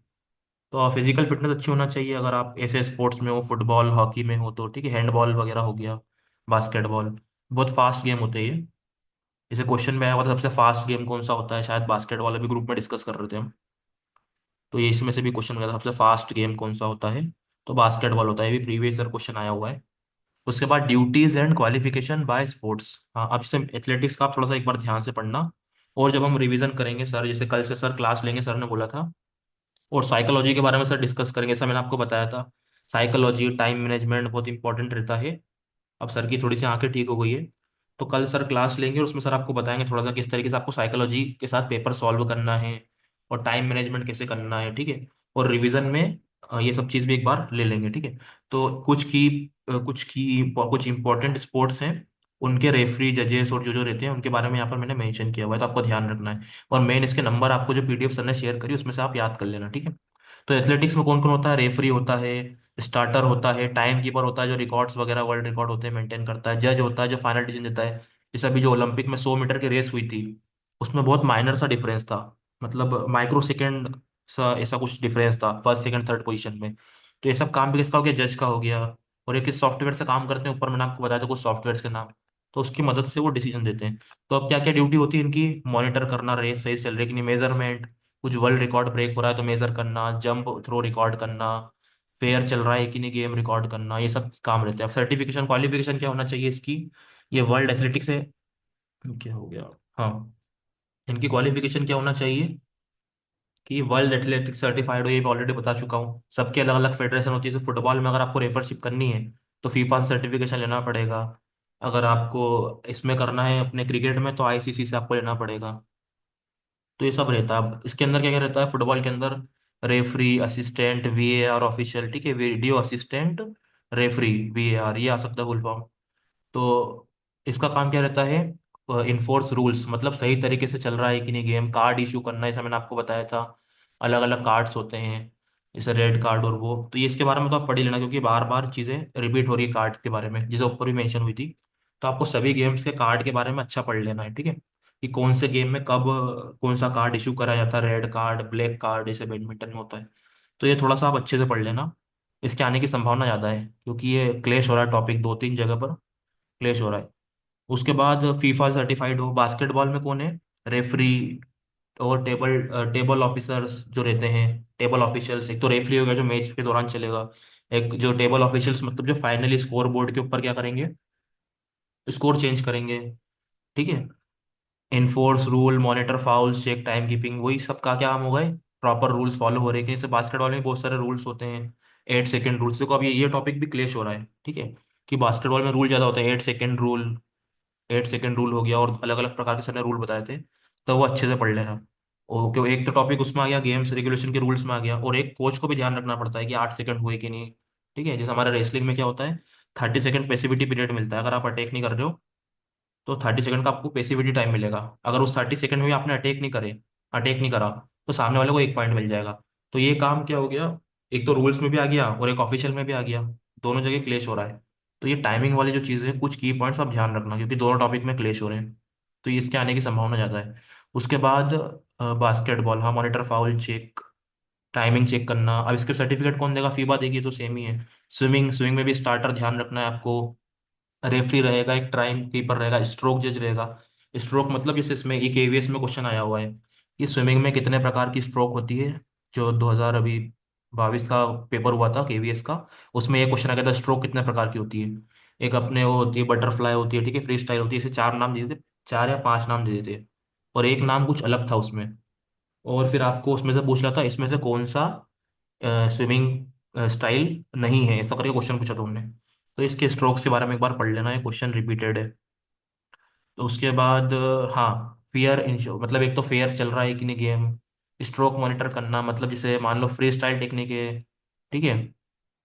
A: तो फिजिकल फिटनेस अच्छी होना चाहिए अगर आप ऐसे स्पोर्ट्स में हो, फुटबॉल हॉकी में हो तो, ठीक है। हैंडबॉल वगैरह हो गया, बास्केटबॉल, बहुत फास्ट गेम होते हैं ये। जैसे क्वेश्चन में आया हुआ था सबसे फास्ट गेम कौन सा होता है, शायद बास्केटबॉल, अभी ग्रुप में डिस्कस कर रहे थे हम। तो ये इसमें से भी क्वेश्चन गया था, सबसे फास्ट गेम कौन सा होता है, तो बास्केटबॉल होता है। ये भी प्रीवियस ईयर क्वेश्चन आया हुआ है। उसके बाद duties and qualification by sports, हाँ, अब से एथलेटिक्स का आप थोड़ा सा एक बार ध्यान से पढ़ना। और जब हम रिवीजन करेंगे सर, जैसे कल से सर क्लास लेंगे, सर ने बोला था, और साइकोलॉजी के बारे में सर डिस्कस करेंगे, ऐसा मैंने आपको बताया था। साइकोलॉजी, टाइम मैनेजमेंट बहुत इंपॉर्टेंट रहता है। अब सर की थोड़ी सी आंखें ठीक हो गई है, तो कल सर क्लास लेंगे और उसमें सर आपको बताएंगे थोड़ा सा किस तरीके से आपको साइकोलॉजी के साथ पेपर सॉल्व करना है, और टाइम मैनेजमेंट कैसे करना है, ठीक है। और रिवीजन में ये सब चीज़ भी एक बार ले लेंगे, ठीक है। तो कुछ इंपॉर्टेंट स्पोर्ट्स हैं, उनके रेफरी, जजेस और जो जो रहते हैं उनके बारे में यहाँ पर मैंने मेंशन किया हुआ है, तो आपको ध्यान रखना है। और मेन इसके नंबर आपको जो पीडीएफ सर ने शेयर करी उसमें से आप याद कर लेना, ठीक है। तो एथलेटिक्स में कौन कौन होता है, रेफरी होता है, स्टार्टर होता है, टाइम कीपर होता है जो रिकॉर्ड्स वगैरह वर्ल्ड रिकॉर्ड होते हैं मेंटेन करता है, जज होता है जो फाइनल डिसीजन देता है। जैसे अभी जो ओलंपिक में 100 मीटर की रेस हुई थी, उसमें बहुत माइनर सा डिफरेंस था, मतलब माइक्रो सेकेंड ऐसा कुछ डिफरेंस था फर्स्ट सेकंड थर्ड पोजीशन में। तो ये सब काम भी किसका हो गया, जज का हो गया। और ये किस सॉफ्टवेयर से काम करते हैं, ऊपर मैंने आपको बताया था कुछ सॉफ्टवेयर के नाम। तो उसकी मदद से वो डिसीजन देते हैं। तो अब क्या क्या ड्यूटी होती है इनकी, मॉनिटर करना रेस सही चल रही है कि नहीं, मेजरमेंट, कुछ वर्ल्ड रिकॉर्ड ब्रेक हो रहा है तो मेजर करना, जंप थ्रो रिकॉर्ड करना, फेयर चल रहा है कि नहीं गेम रिकॉर्ड करना, ये सब काम रहते हैं। अब सर्टिफिकेशन क्वालिफिकेशन क्या होना चाहिए इसकी, ये वर्ल्ड एथलेटिक्स से, क्या हो गया, हाँ, इनकी क्वालिफिकेशन क्या होना चाहिए कि वर्ल्ड एथलेटिक्स सर्टिफाइड हो, ये मैं ऑलरेडी बता चुका हूँ। सबके अलग अलग फेडरेशन होती है, जैसे फुटबॉल में अगर आपको रेफरशिप करनी है तो फीफा से सर्टिफिकेशन लेना पड़ेगा। अगर आपको इसमें करना है अपने क्रिकेट में तो आईसीसी से आपको लेना पड़ेगा। तो ये सब रहता है। अब इसके अंदर क्या क्या रहता है फुटबॉल के अंदर, रेफरी, असिस्टेंट, वीएआर ऑफिशियल, ठीक है, वीडियो असिस्टेंट, रेफरी, वीएआर, ये आ सकता है फुल फॉर्म। तो इसका काम क्या रहता है, इन्फोर्स रूल्स, मतलब सही तरीके से चल रहा है कि नहीं गेम, कार्ड इशू करना, जैसा मैंने आपको बताया था, अलग अलग कार्ड्स होते हैं, जैसे रेड कार्ड और वो, तो ये इसके बारे में तो आप पढ़ ही लेना, क्योंकि बार बार चीज़ें रिपीट हो रही है कार्ड्स के बारे में, जैसे ऊपर भी मेंशन हुई थी। तो आपको सभी गेम्स के कार्ड के बारे में अच्छा पढ़ लेना है, ठीक है, कि कौन से गेम में कब कौन सा कार्ड इशू करा जाता है, रेड कार्ड, ब्लैक कार्ड, जैसे बैडमिंटन में होता है। तो ये थोड़ा सा आप अच्छे से पढ़ लेना, इसके आने की संभावना ज़्यादा है, क्योंकि ये क्लेश हो रहा है टॉपिक, दो तीन जगह पर क्लेश हो रहा है। उसके बाद फीफा सर्टिफाइड हो, बास्केटबॉल में कौन है, रेफरी और टेबल ऑफिसर्स जो रहते हैं, टेबल ऑफिशियल्स, एक तो रेफरी होगा जो मैच के दौरान चलेगा, एक जो टेबल ऑफिशियल्स मतलब जो फाइनली स्कोर बोर्ड के ऊपर क्या करेंगे, स्कोर चेंज करेंगे, ठीक है। Enforce rule, monitor fouls, check time keeping, वही सब का क्या काम हो गए, प्रॉपर रूल्स फॉलो हो रहे हैं कि, जैसे बास्केटबॉल में बहुत सारे रूल्स होते हैं, 8 सेकेंड रूल्स, देखो अब ये टॉपिक भी क्लेश हो रहा है, ठीक है, कि बास्केटबॉल में रूल ज्यादा होते हैं, 8 सेकेंड रूल, 8 सेकेंड रूल हो गया, और अलग अलग प्रकार के सर ने रूल बताए थे। तो वो अच्छे से पढ़ लेना। और क्यों, एक तो टॉपिक उसमें आ गया, गेम्स रेगुलेशन के रूल्स में आ गया, और एक कोच को भी ध्यान रखना पड़ता है कि 8 सेकंड हुए कि नहीं, ठीक है। जैसे हमारे रेसलिंग में क्या होता है, 30 सेकंड पेसिविटी पीरियड मिलता है, अगर आप अटैक नहीं कर रहे हो तो 30 सेकंड का आपको पेसिविटी टाइम मिलेगा। अगर उस 30 सेकंड में भी आपने अटैक नहीं करा, तो सामने वाले को एक पॉइंट मिल जाएगा। तो ये काम क्या हो गया, एक तो रूल्स में भी आ गया और एक ऑफिशियल में भी आ गया, दोनों जगह क्लेश हो रहा है। तो ये टाइमिंग वाली जो चीज़ें हैं, कुछ की पॉइंट्स आप ध्यान रखना, क्योंकि दोनों टॉपिक में क्लेश हो रहे हैं। तो ये इसके आने की संभावना ज़्यादा है। उसके बाद बास्केटबॉल, हाँ, monitor foul check, timing check करना। अब इसके सर्टिफिकेट कौन देगा, फीबा देगी, तो सेम ही है। स्विमिंग, स्विमिंग में भी स्टार्टर ध्यान रखना है आपको, रेफरी रहेगा, एक टाइम कीपर रहेगा, स्ट्रोक जज रहेगा। स्ट्रोक मतलब जैसे इसमें एक केवीएस में क्वेश्चन आया हुआ है कि स्विमिंग में कितने प्रकार की स्ट्रोक होती है, जो 2000 अभी 22 का पेपर हुआ था केवीएस का, उसमें एक क्वेश्चन आ गया था, स्ट्रोक कितने प्रकार की होती है। एक अपने वो होती है बटरफ्लाई होती है, ठीक है, फ्री स्टाइल होती है, इसे चार नाम दिए थे, चार या पांच नाम दे देते, और एक नाम कुछ अलग था उसमें। और फिर आपको उसमें से पूछ रहा था इसमें से कौन सा स्विमिंग स्टाइल नहीं है, ऐसा करके क्वेश्चन पूछा था उन्होंने। तो इसके स्ट्रोक्स के बारे में एक बार पढ़ लेना, ये क्वेश्चन रिपीटेड है। तो उसके बाद हाँ, फेयर इंश्योर, मतलब एक तो फेयर चल रहा है कि नहीं गेम, स्ट्रोक मॉनिटर करना, मतलब जैसे मान लो फ्री स्टाइल टेक्निक है, ठीक है,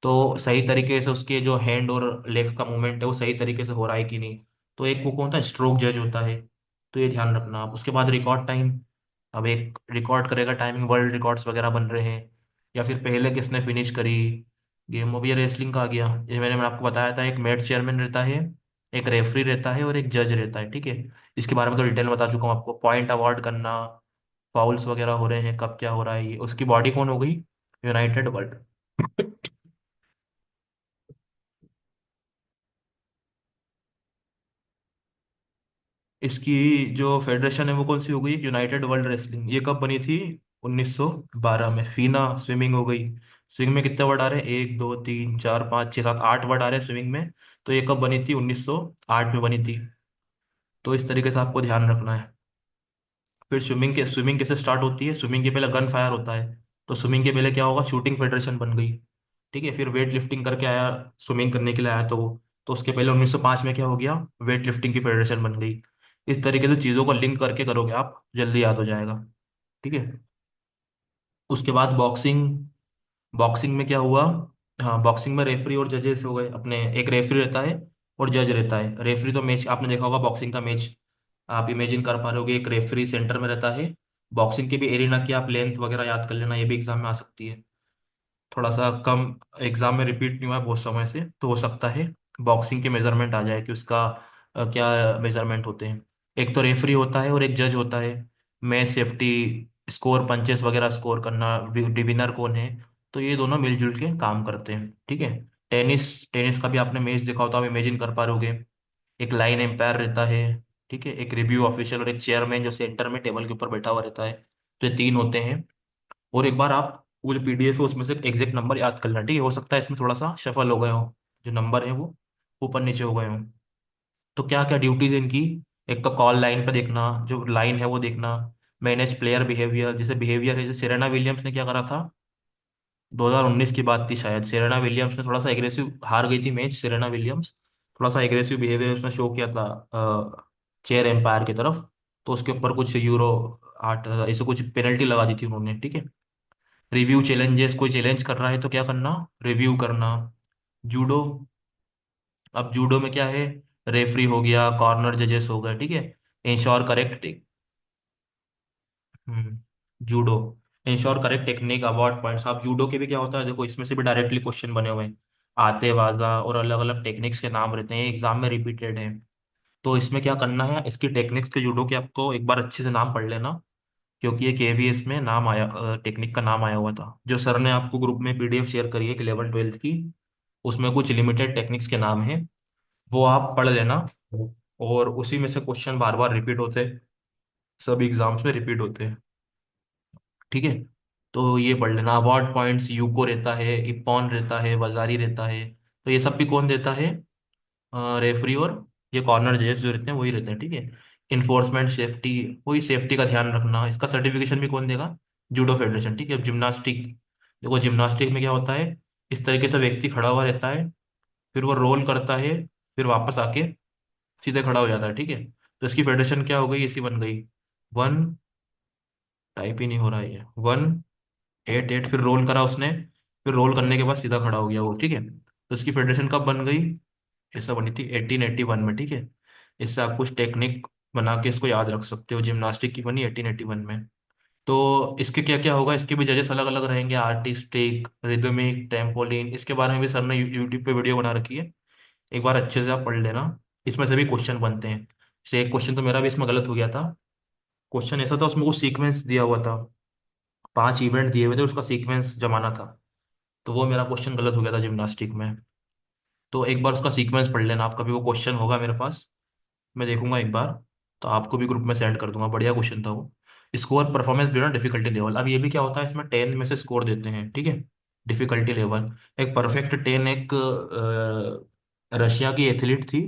A: तो सही तरीके से उसके जो हैंड और लेग का मूवमेंट है वो सही तरीके से हो रहा है कि नहीं। तो एक वो कौन था, स्ट्रोक जज होता है। तो ये ध्यान रखना आप। उसके बाद रिकॉर्ड टाइम, अब एक रिकॉर्ड करेगा, टाइमिंग वर्ल्ड रिकॉर्ड्स वगैरह बन रहे हैं, या फिर पहले किसने फिनिश करी गेम। अब ये रेसलिंग का आ गया, ये मैंने आपको बताया था, एक मैच चेयरमैन रहता है, एक रेफरी रहता है और एक जज रहता है, ठीक है। इसके बारे में तो डिटेल में बता चुका हूँ आपको, पॉइंट अवार्ड करना, फाउल्स वगैरह हो रहे हैं, कब क्या हो रहा है, ये उसकी बॉडी कौन हो गई, यूनाइटेड वर्ल्ड। इसकी जो फेडरेशन है वो कौन सी हो गई, यूनाइटेड वर्ल्ड रेसलिंग। ये कब बनी थी, 1912 में। फीना स्विमिंग हो गई, स्विमिंग में कितने वर्ड आ रहे हैं, 1 2 3 4 5 6 7 8 वर्ड आ रहे हैं स्विमिंग में। तो ये कब बनी थी, 1908 में बनी थी। तो इस तरीके से आपको ध्यान रखना है। फिर स्विमिंग कैसे स्टार्ट होती है, स्विमिंग के पहले गन फायर होता है। तो स्विमिंग के पहले क्या होगा, शूटिंग फेडरेशन बन गई, ठीक है। फिर वेट लिफ्टिंग करके आया, स्विमिंग करने के लिए आया, तो उसके पहले 1905 में क्या हो गया, वेट लिफ्टिंग की फेडरेशन बन गई। इस तरीके से चीज़ों को लिंक करके करोगे आप, जल्दी याद हो जाएगा, ठीक है। उसके बाद बॉक्सिंग, बॉक्सिंग में क्या हुआ, हाँ, बॉक्सिंग में रेफरी और जजेस हो गए अपने, एक रेफरी रहता है और जज रहता है। रेफरी तो मैच आपने देखा होगा, बॉक्सिंग का मैच आप इमेजिन कर पा रहे होगे, एक रेफरी सेंटर में रहता है। बॉक्सिंग के भी एरिना की आप लेंथ वगैरह याद कर लेना, ये भी एग्जाम में आ सकती है। थोड़ा सा कम एग्जाम में रिपीट नहीं हुआ है बहुत समय से, तो हो सकता है बॉक्सिंग के मेजरमेंट आ जाए कि उसका क्या मेजरमेंट होते हैं। एक तो रेफरी होता है और एक जज होता है, मैच सेफ्टी, स्कोर पंचेस वगैरह स्कोर करना, डिविनर कौन है। तो ये दोनों मिलजुल के काम करते हैं, ठीक है। टेनिस, टेनिस का भी आपने मैच देखा होता, आप इमेजिन कर पा रहोगे। एक लाइन एम्पायर रहता है, ठीक है, एक रिव्यू ऑफिशियल और एक चेयरमैन जो सेंटर में टेबल के ऊपर बैठा हुआ रहता है। तो ये तीन होते हैं। और एक बार आप वो जो पीडीएफ है उसमें से एग्जैक्ट नंबर याद कर लेना, ठीक है। हो सकता है इसमें थोड़ा सा सफल हो गए हो, जो नंबर है वो ऊपर नीचे हो गए हो। तो क्या क्या ड्यूटीज है इनकी। एक तो कॉल लाइन पे देखना, जो लाइन है वो देखना। मैनेज प्लेयर बिहेवियर, जैसे बिहेवियर है, जैसे सेरेना विलियम्स ने क्या करा था, 2019 की बात थी शायद, सेरेना विलियम्स ने थोड़ा सा एग्रेसिव, हार गई थी मैच सेरेना विलियम्स। थोड़ा सा एग्रेसिव बिहेवियर उसने शो किया था चेयर एम्पायर की तरफ। तो उसके ऊपर कुछ यूरो 8 ऐसे कुछ पेनल्टी लगा दी थी उन्होंने, ठीक है। रिव्यू चैलेंजेस, कोई चैलेंज कर रहा है तो क्या करना, रिव्यू करना। जूडो, अब जूडो में क्या है, रेफरी हो गया, कॉर्नर जजेस हो गए, ठीक है। Ensure correct, hmm, judo, ensure correct technique, award points. आप जूडो के भी क्या होता है देखो, इसमें से भी डायरेक्टली क्वेश्चन बने हुए हैं। आते वाजा और अलग अलग टेक्निक्स के नाम रहते हैं, एग्जाम में रिपीटेड है। तो इसमें क्या करना है, इसकी टेक्निक्स के जूडो के आपको एक बार अच्छे से नाम पढ़ लेना। क्योंकि ये केवीएस में नाम आया, टेक्निक का नाम आया हुआ था, जो सर ने आपको ग्रुप में पीडीएफ शेयर करी है 11 12 की। उसमें कुछ लिमिटेड टेक्निक्स के नाम हैं, वो आप पढ़ लेना। और उसी में से क्वेश्चन बार बार रिपीट होते हैं, सब एग्जाम्स में रिपीट होते हैं, ठीक है। तो ये पढ़ लेना। अवार्ड पॉइंट्स, यूको रहता है, इपॉन रहता है, वजारी रहता है। तो ये सब भी कौन देता है, रेफरी और ये कॉर्नर जजेस जो रहते हैं वही रहते हैं, ठीक है। इन्फोर्समेंट सेफ्टी, वही सेफ्टी का ध्यान रखना। इसका सर्टिफिकेशन भी कौन देगा, जूडो फेडरेशन, ठीक है। जिम्नास्टिक, देखो जिम्नास्टिक में क्या होता है, इस तरीके से व्यक्ति खड़ा हुआ रहता है, फिर वो रोल करता है, फिर वापस आके सीधे खड़ा हो जाता है, ठीक है। तो इसकी फेडरेशन क्या हो गई, ऐसी बन गई, वन, टाइप ही नहीं हो रहा है ये, 1 8 8, फिर रोल करा उसने, फिर रोल करने के बाद सीधा खड़ा हो गया वो, ठीक है। तो इसकी फेडरेशन कब बन गई, ऐसा बनी थी 1881 में, ठीक है। इससे आप कुछ टेक्निक बना के इसको याद रख सकते हो, जिम्नास्टिक की बनी 1881 में। तो इसके क्या क्या होगा, इसके भी जजेस अलग अलग रहेंगे, आर्टिस्टिक, रिदमिक, टेम्पोलिन। इसके बारे में भी सर ने यूट्यूब पे वीडियो बना रखी है, एक बार अच्छे से आप पढ़ लेना। इसमें से भी क्वेश्चन बनते हैं। से एक क्वेश्चन तो मेरा भी इसमें गलत हो गया था। क्वेश्चन ऐसा था, उसमें कुछ सीक्वेंस दिया हुआ था, 5 इवेंट दिए हुए थे, उसका सीक्वेंस जमाना था। तो वो मेरा क्वेश्चन गलत हो गया था जिम्नास्टिक में। तो एक बार उसका सीक्वेंस पढ़ लेना, आपका भी वो क्वेश्चन होगा मेरे पास, मैं देखूंगा एक बार। तो आपको भी ग्रुप में सेंड कर दूंगा, बढ़िया क्वेश्चन था वो। Score performance beyond difficulty level, अब ये भी क्या होता है, इसमें 10 में से स्कोर देते हैं, ठीक है। डिफिकल्टी लेवल, एक परफेक्ट 10, एक रशिया की एथलीट थी,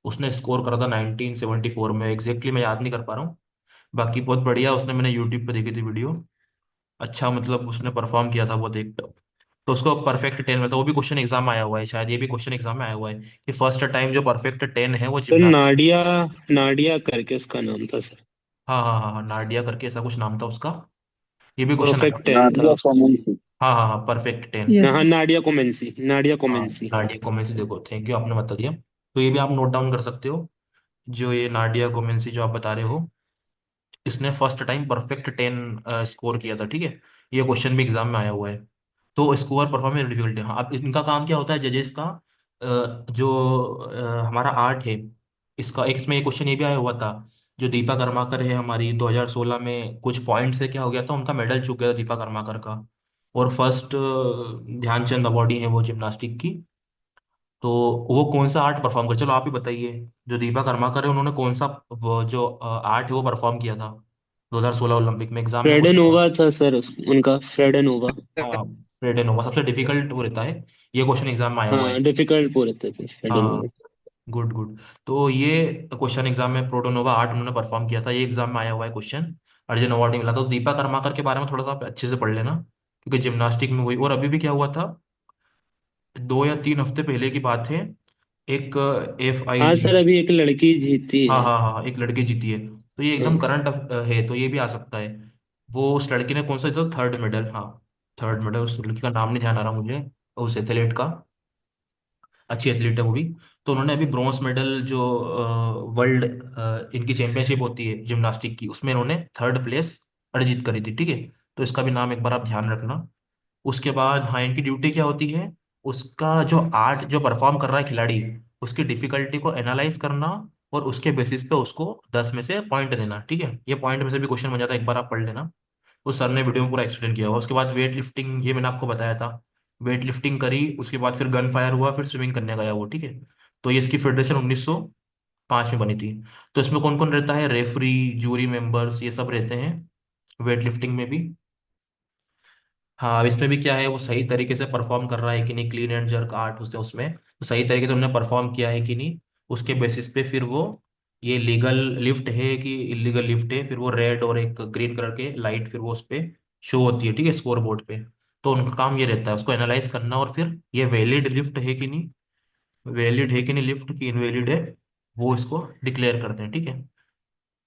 A: उसने स्कोर करा था 1974 में, एग्जैक्टली मैं याद नहीं कर पा रहा हूँ। बाकी बहुत बढ़िया, उसने, मैंने यूट्यूब पे देखी थी वीडियो। अच्छा, मतलब उसने परफॉर्म किया था बहुत एक। तो उसको परफेक्ट 10 में था, वो भी क्वेश्चन एग्जाम में आया हुआ है, शायद ये भी क्वेश्चन एग्जाम में आया हुआ है कि फर्स्ट टाइम जो परफेक्ट 10 है वो
C: तो
A: जिम्नास्ट।
C: नाडिया, नाडिया करके उसका नाम था सर।
A: हाँ हाँ हाँ हाँ, नाडिया करके ऐसा कुछ नाम था उसका। ये भी क्वेश्चन आया
C: परफेक्ट
A: हुआ है।
C: 10 था
D: नादिया
C: उसका।
D: कॉमेंसी।
A: हाँ हाँ हाँ, परफेक्ट 10।
B: यस
C: हाँ,
B: सर।
C: नाडिया कोमेंसी, नाडिया
A: हाँ,
C: कोमेंसी।
A: नाडिया गोमेंसी, देखो थैंक यू, आपने बता दिया। तो ये भी आप नोट डाउन कर सकते हो, जो ये नाडिया गोमेंसी जो आप बता रहे हो, इसने फर्स्ट टाइम परफेक्ट 10 स्कोर किया था, ठीक है। ये क्वेश्चन भी एग्जाम में आया हुआ है। तो स्कोर परफॉर्मेंस डिफिकल्टी, हाँ। अब इनका काम क्या होता है जजेस का, जो हमारा आर्ट है, इसका एक, इसमें एक क्वेश्चन ये भी आया हुआ था। जो दीपा कर्माकर है हमारी, 2016 में कुछ पॉइंट से क्या हो गया था, उनका मेडल चूक गया था दीपा कर्माकर का। और फर्स्ट ध्यानचंद अवॉर्डी है वो जिम्नास्टिक की। तो वो कौन सा आर्ट परफॉर्म कर, चलो आप ही बताइए। जो दीपा कर्माकर है उन्होंने कौन सा वो जो आर्ट है वो परफॉर्म किया था 2016 ओलंपिक में, एग्जाम में क्वेश्चन।
C: फ्रेडनोवा था सर उनका फ्रेडनोवा।
A: हाँ, फ्रेडेनोवा सबसे डिफिकल्ट वो रहता है, ये क्वेश्चन एग्जाम में आया हुआ है।
C: हाँ, डिफिकल्ट पूरे थे
A: हाँ,
C: फ्रेडनोवा।
A: Good good. तो ये क्वेश्चन एग्जाम में प्रोटोनोवा आर्ट उन्होंने परफॉर्म किया था, ये एग्जाम में आया हुआ है क्वेश्चन। अर्जुन अवार्ड नहीं मिला था। तो दीपा कर्माकर के बारे में थोड़ा सा आप अच्छे से पढ़ लेना, क्योंकि जिम्नास्टिक में वही। और अभी भी क्या हुआ था, 2 या 3 हफ्ते पहले की बात है, एक एफ आई
C: हाँ
A: जी,
C: सर, अभी एक लड़की जीती
A: हाँ
C: है।
A: हाँ हाँ हाँ, एक लड़की जीती है। तो ये एकदम
C: हाँ,
A: करंट है, तो ये भी आ सकता है। वो उस लड़की ने कौन सा जीता, थर्ड मेडल, हाँ। थर्ड मेडल, उस लड़की का नाम नहीं ध्यान आ रहा मुझे, उस एथलीट का। अच्छी एथलीट है वो भी। तो उन्होंने अभी ब्रॉन्ज मेडल जो वर्ल्ड इनकी चैंपियनशिप होती है जिम्नास्टिक की, उसमें इन्होंने थर्ड प्लेस अर्जित करी थी, ठीक है। तो इसका भी नाम एक बार आप ध्यान रखना। उसके बाद हाँ, इनकी ड्यूटी क्या होती है, उसका जो आर्ट जो परफॉर्म कर रहा है खिलाड़ी, उसकी डिफिकल्टी को एनालाइज करना, और उसके बेसिस पे उसको 10 में से पॉइंट देना, ठीक है। ये पॉइंट में से भी क्वेश्चन बन जाता है, एक बार आप पढ़ लेना। उस सर ने वीडियो में पूरा एक्सप्लेन किया हुआ। उसके बाद वेट लिफ्टिंग, ये मैंने आपको बताया था। वेट लिफ्टिंग करी, उसके बाद फिर गन फायर हुआ, फिर स्विमिंग करने गया वो, ठीक है। तो ये इसकी फेडरेशन 1905 में बनी थी। तो इसमें कौन कौन रहता है? रेफरी, जूरी मेंबर्स, ये सब रहते हैं वेट लिफ्टिंग में भी। हाँ, अब इसमें भी क्या है, वो सही तरीके से परफॉर्म कर रहा है कि नहीं, क्लीन एंड जर्क आर्ट उसने उसमें तो सही तरीके से उन्होंने परफॉर्म किया है कि नहीं, उसके बेसिस पे फिर वो ये लीगल लिफ्ट है कि इलीगल लिफ्ट है, फिर वो रेड और एक ग्रीन कलर के लाइट फिर वो उस पे शो होती है, ठीक है, स्कोर बोर्ड पे। तो उनका काम ये रहता है उसको एनालाइज करना, और फिर ये वैलिड लिफ्ट है कि नहीं, वैलिड है कि नहीं लिफ्ट की इनवैलिड है, वो इसको डिक्लेयर करते हैं, ठीक है।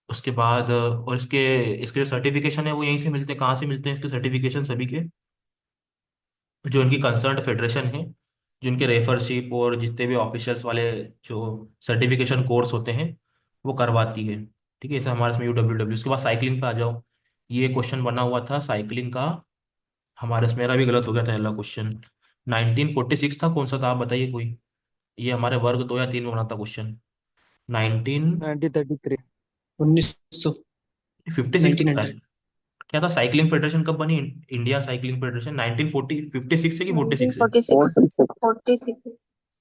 A: उसके बाद और इसके इसके जो सर्टिफिकेशन है वो यहीं से मिलते हैं। कहाँ से मिलते हैं इसके सर्टिफिकेशन सभी के? जो इनकी कंसर्न फेडरेशन है, जिनके रेफरशिप और जितने भी ऑफिशियल्स वाले जो सर्टिफिकेशन कोर्स होते हैं, वो करवाती है, ठीक है। जैसे हमारे इसमें UWW। उसके बाद साइकिलिंग पे आ जाओ। ये क्वेश्चन बना हुआ था साइकिलिंग का, हमारे इसमें, मेरा भी गलत हो गया था पहला क्वेश्चन। 1946 था, कौन सा था आप बताइए कोई। ये हमारे वर्ग 2 या 3 में बना था क्वेश्चन।
D: 1933। 1900।
A: 1956 था।
D: 1900।
A: क्या था, साइकिलिंग फेडरेशन कब बनी? इंडिया साइकिलिंग फेडरेशन 1940 56 से कि 46 से?
B: 1946। 46।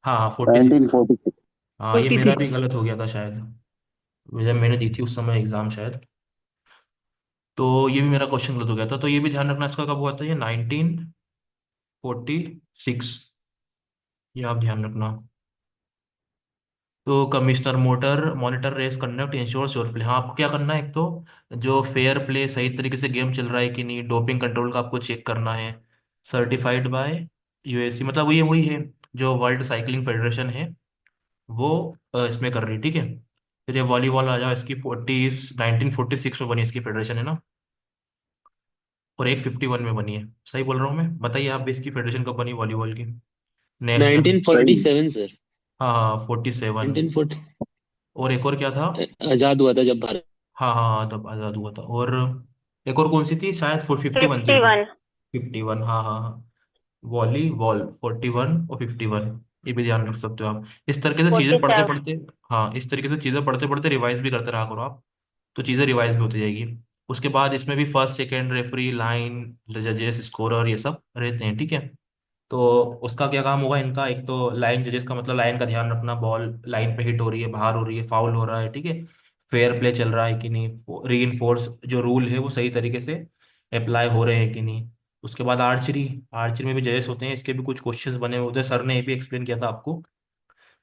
A: हाँ हाँ, 46 से।
C: 1946।
A: हाँ, ये मेरा भी
D: 46।
A: गलत हो गया था शायद, जब मैंने दी थी उस समय एग्जाम शायद। तो ये भी मेरा क्वेश्चन गलत हो गया था, तो ये भी ध्यान रखना इसका कब हुआ था, ये 1946, ये आप ध्यान रखना। तो commissioner motor monitor race conduct ensure sure play. हाँ, आपको क्या करना है, एक तो जो फेयर प्ले, सही तरीके से गेम चल रहा है कि नहीं, डोपिंग कंट्रोल का आपको चेक करना है। सर्टिफाइड बाय UAC, मतलब वो ये वही है जो वर्ल्ड साइकिलिंग फेडरेशन है, वो इसमें कर रही है, ठीक है। फिर ये वॉलीबॉल आ जाओ, इसकी 1946 में बनी इसकी फेडरेशन है ना, और एक 51 में बनी है। सही बोल रहा हूँ मैं? बताइए आप भी, इसकी फेडरेशन कब बनी वॉलीबॉल की? नेशनल।
C: 1947 सर।
A: हाँ हाँ, 47।
C: 1940।
A: और एक और क्या था?
C: आजाद हुआ था जब भारत।
A: हाँ हाँ हाँ, तब आज़ाद हुआ था। और एक और कौन सी थी शायद, 51 थी।
B: 51।
A: 51, हाँ हाँ हाँ। वॉलीबॉल 41 और 51, ये भी ध्यान रख सकते हो आप। इस तरीके से चीज़ें पढ़ते
B: 47।
A: पढ़ते, हाँ, इस तरीके से चीज़ें पढ़ते पढ़ते रिवाइज भी करते रहा करो आप, तो चीज़ें रिवाइज भी होती जाएगी। उसके बाद इसमें भी फर्स्ट सेकंड रेफरी, लाइन जजेस, स्कोरर, ये सब रहते हैं, ठीक है। तो उसका क्या काम होगा इनका, एक तो लाइन जजेस का मतलब लाइन का ध्यान रखना, बॉल लाइन पे हिट हो रही है, बाहर हो रही है, फाउल हो रहा है, ठीक है, फेयर प्ले चल रहा है कि नहीं, री इन्फोर्स जो रूल है वो सही तरीके से अप्लाई हो रहे हैं कि नहीं। उसके बाद आर्चरी, आर्चरी में भी जजेस होते हैं, इसके भी कुछ क्वेश्चंस बने हुए होते हैं, सर ने ये भी एक्सप्लेन किया था आपको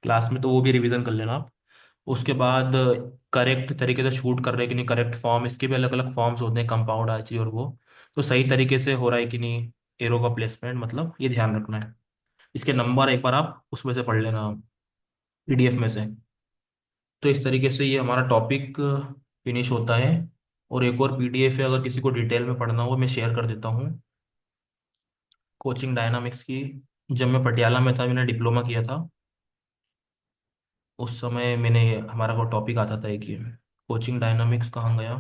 A: क्लास में, तो वो भी रिवीजन कर लेना आप। उसके बाद करेक्ट तरीके से शूट कर रहे हैं कि नहीं, करेक्ट फॉर्म, इसके भी अलग अलग फॉर्म्स होते हैं, कंपाउंड आर्चरी और वो, तो सही तरीके से हो रहा है कि नहीं, एरो का प्लेसमेंट, मतलब ये ध्यान रखना है। इसके नंबर एक बार आप उसमें से पढ़ लेना, PDF में से। तो इस तरीके से ये हमारा टॉपिक फिनिश होता है। और एक और PDF है, अगर किसी को डिटेल में पढ़ना हो मैं शेयर कर देता हूँ, कोचिंग डायनामिक्स की। जब मैं पटियाला में था, मैंने डिप्लोमा किया था, उस समय मैंने, हमारा वो टॉपिक आता था एक ये, कोचिंग डायनामिक्स कहाँ गया।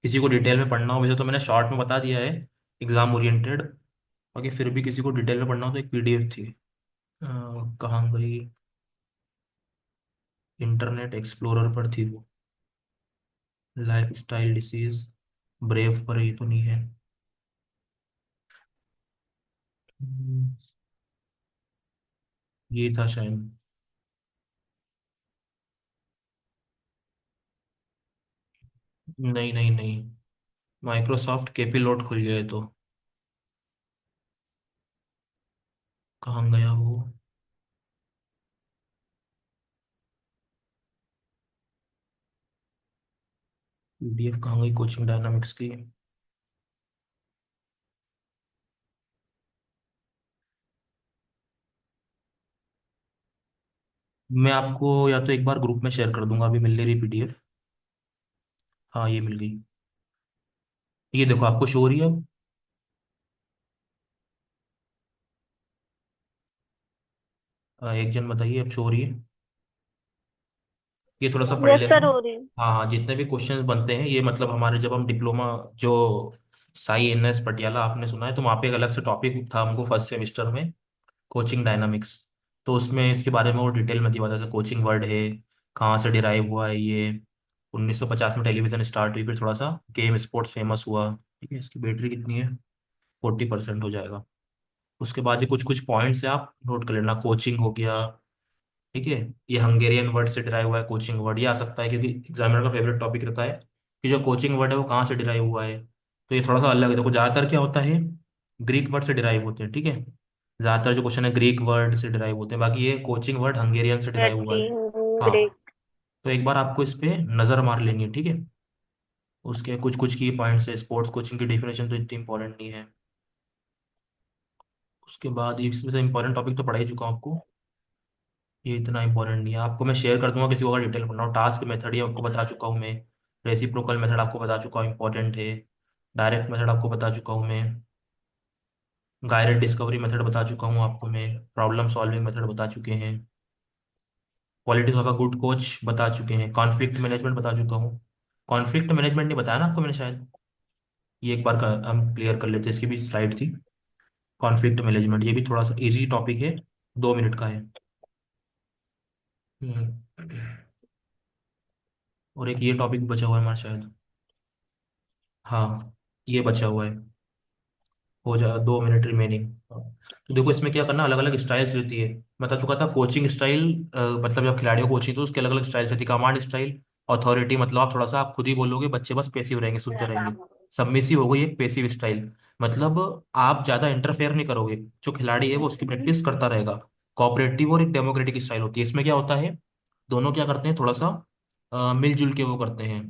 A: किसी को डिटेल में पढ़ना हो, वैसे तो मैंने शॉर्ट में बता दिया है, एग्जाम ओरिएंटेड, बाकी फिर भी किसी को डिटेल में पढ़ना हो तो एक PDF थी, कहाँ गई, इंटरनेट एक्सप्लोरर पर थी वो, लाइफ स्टाइल डिसीज, ब्रेव पर ये तो नहीं है। हम्म, ये था शायद। नहीं नहीं नहीं, माइक्रोसॉफ्ट केपी लोड खुल गया है तो, कहाँ गया वो, PDF कहाँ गई कोचिंग डायनामिक्स की। मैं आपको या तो एक बार ग्रुप में शेयर कर दूंगा, अभी मिल नहीं रही PDF। हाँ, ये मिल गई, ये देखो आपको शो हो रही है अब। एक जन बताइए, अब शो हो रही है? ये थोड़ा सा पढ़
B: यस
A: लेना।
B: सर, हो रही है।
A: हाँ हाँ, जितने भी क्वेश्चंस बनते हैं ये, मतलब हमारे जब हम डिप्लोमा, जो साई NS पटियाला आपने सुना है, तो वहाँ पे एक अलग से टॉपिक था हमको फर्स्ट सेमेस्टर में, कोचिंग डायनामिक्स। तो उसमें इसके बारे में वो डिटेल में दिया था, जैसे कोचिंग वर्ड है, कहाँ से डिराइव हुआ है ये, 1950 में टेलीविजन स्टार्ट हुई, फिर थोड़ा सा गेम स्पोर्ट्स फेमस हुआ। ठीक है, इसकी बैटरी कितनी है? 40% हो जाएगा। उसके बाद ये कुछ कुछ पॉइंट्स है, आप नोट कर लेना। कोचिंग हो गया, ठीक है। ये हंगेरियन वर्ड से डिराइव हुआ है कोचिंग वर्ड, ये आ सकता है क्योंकि एग्जामिनर का फेवरेट टॉपिक रहता है कि जो कोचिंग वर्ड है वो कहाँ से डिराइव हुआ है। तो ये थोड़ा सा अलग है। देखो ज़्यादातर क्या होता है, ग्रीक वर्ड से डिराइव होते हैं, ठीक है। ज़्यादातर जो क्वेश्चन है ग्रीक वर्ड से डिराइव होते हैं, बाकी ये कोचिंग वर्ड हंगेरियन से डिराइव हुआ
E: करती
A: है।
E: हूँ
A: हाँ,
E: ग्रेट।
A: तो एक बार आपको इस पे नज़र मार लेनी है, ठीक है। उसके कुछ कुछ की पॉइंट्स है। स्पोर्ट्स कोचिंग की डेफिनेशन तो इतनी इंपॉर्टेंट नहीं है। उसके बाद इसमें से इंपॉर्टेंट टॉपिक तो पढ़ा ही चुका हूँ आपको, ये इतना इंपॉर्टेंट नहीं है। आपको मैं शेयर कर दूंगा किसी को अगर डिटेल पढ़ना हो। टास्क मेथड ये आपको बता चुका हूँ मैं। रेसिप्रोकल मेथड आपको बता चुका हूँ, इंपॉर्टेंट है। डायरेक्ट मेथड आपको बता चुका हूँ मैं। गाइडेड डिस्कवरी मेथड बता चुका हूँ आपको मैं। प्रॉब्लम सॉल्विंग मेथड बता चुके हैं। Qualities of a good coach बता चुके हैं। कॉन्फ्लिक्ट मैनेजमेंट बता चुका हूँ। कॉन्फ्लिक्ट मैनेजमेंट नहीं बताया ना आपको मैंने शायद, ये एक बार का हम क्लियर कर लेते हैं, इसकी भी स्लाइड थी। कॉन्फ्लिक्ट मैनेजमेंट ये भी थोड़ा सा इजी टॉपिक है, 2 मिनट का है। हम्म। और एक ये टॉपिक बचा हुआ है हमारा शायद, हाँ, ये बचा हुआ है। हो जाएगा, 2 मिनट रिमेनिंग। तो देखो इसमें क्या करना, अलग अलग स्टाइल्स रहती है। मैं बता चुका था कोचिंग स्टाइल, मतलब जब खिलाड़ियों को कोचिंग तो उसके अलग अलग स्टाइल्स रहती है। कमांड स्टाइल, अथॉरिटी मतलब आप थोड़ा सा आप खुद ही बोलोगे, बच्चे बस पेसिव रहेंगे, सुनते रहेंगे। सबमिसिव हो गई एक पेसिव स्टाइल, मतलब आप ज्यादा इंटरफेयर नहीं करोगे, जो खिलाड़ी है वो उसकी प्रैक्टिस करता रहेगा। कोऑपरेटिव और एक डेमोक्रेटिक स्टाइल होती है। इसमें क्या होता है, दोनों क्या करते हैं, थोड़ा सा मिलजुल के वो करते हैं।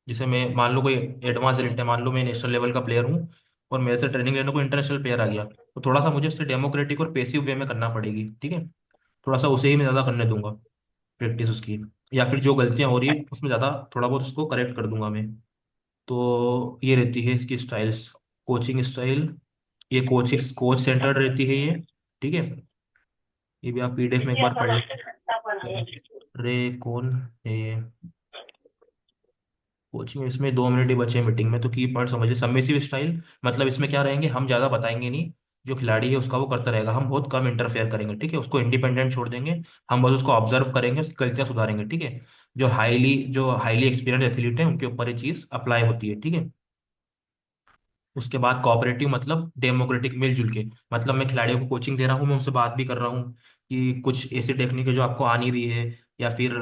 A: जैसे मैं मान लो कोई एडवांस एलिट है, मान लो मैं नेशनल लेवल का प्लेयर हूँ और मेरे से ट्रेनिंग लेने को इंटरनेशनल प्लेयर आ गया, तो थोड़ा सा मुझे उससे डेमोक्रेटिक और पेसिव वे में करना पड़ेगी, ठीक है। थोड़ा सा उसे ही मैं ज़्यादा करने दूंगा प्रैक्टिस उसकी, या फिर जो गलतियां हो रही है उसमें ज़्यादा थोड़ा बहुत उसको करेक्ट कर दूंगा मैं। तो ये रहती है इसकी स्टाइल्स, कोचिंग स्टाइल। ये कोचिंग कोच सेंटर्ड रहती है ये, ठीक है। ये भी आप पीडीएफ में एक बार पढ़ लें। रे कौन है ये? कोचिंग, इसमें 2 मिनट ही बचे मीटिंग में, तो की पॉइंट समझिए। सबमिसिव स्टाइल मतलब इसमें क्या रहेंगे, हम ज्यादा बताएंगे नहीं, जो खिलाड़ी है उसका वो करता रहेगा, हम बहुत कम इंटरफेयर करेंगे, ठीक है। उसको इंडिपेंडेंट छोड़ देंगे, हम बस उसको ऑब्जर्व करेंगे, उसकी गलतियां सुधारेंगे, ठीक है। जो हाईली एक्सपीरियंस एथलीट है उनके ऊपर ये चीज अप्लाई होती है, ठीक है। उसके बाद कोऑपरेटिव मतलब डेमोक्रेटिक, मिलजुल के, मतलब मैं खिलाड़ियों को कोचिंग दे रहा हूँ, मैं उनसे बात भी कर रहा हूँ कि कुछ ऐसी टेक्निक है जो आपको आ नहीं रही है, या फिर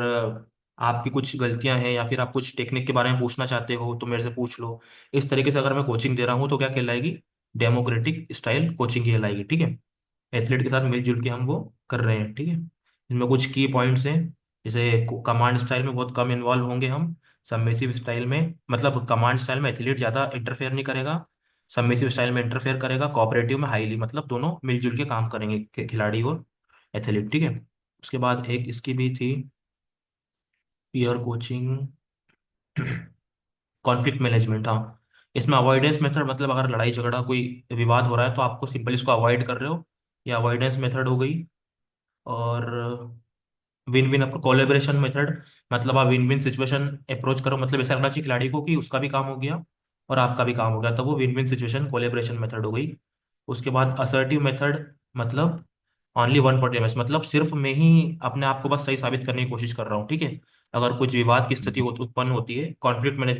A: आपकी कुछ गलतियां हैं, या फिर आप कुछ टेक्निक के बारे में पूछना चाहते हो तो मेरे से पूछ लो। इस तरीके से अगर मैं कोचिंग दे रहा हूँ तो क्या कहलाएगी, डेमोक्रेटिक स्टाइल कोचिंग कहलाएगी, ठीक है। एथलीट के साथ मिलजुल के हम वो कर रहे हैं, ठीक है। इसमें कुछ की पॉइंट्स हैं, जैसे कमांड स्टाइल में बहुत कम इन्वॉल्व होंगे हम। सबमिसिव स्टाइल में, मतलब कमांड स्टाइल में एथलीट ज़्यादा इंटरफेयर नहीं करेगा, सबमिसिव स्टाइल में इंटरफेयर करेगा। कोऑपरेटिव में हाईली, मतलब दोनों मिलजुल के काम करेंगे, खिलाड़ी और एथलीट, ठीक है। उसके बाद एक इसकी भी थी, पीयर कोचिंग, कॉन्फ्लिक्ट मैनेजमेंट, हाँ। इसमें अवॉइडेंस मेथड, मतलब अगर लड़ाई झगड़ा कोई विवाद हो रहा है तो आपको सिंपली इसको अवॉइड कर रहे हो, या अवॉइडेंस मेथड हो गई। और विन विन कोलेबरेशन मेथड, मतलब आप विन विन सिचुएशन अप्रोच करो, मतलब ऐसा लगना चाहिए खिलाड़ी को कि उसका भी काम हो गया और आपका भी काम हो गया, तब वो win win situation collaboration method हो गई। उसके बाद असर्टिव मेथड, मतलब ओनली वन पॉइंट, मतलब सिर्फ मैं ही अपने आप को बस सही साबित करने की कोशिश कर रहा हूँ, ठीक है। अगर कुछ विवाद की स्थिति उत्पन्न होती है, कॉन्फ्लिक्ट मैनेजमेंट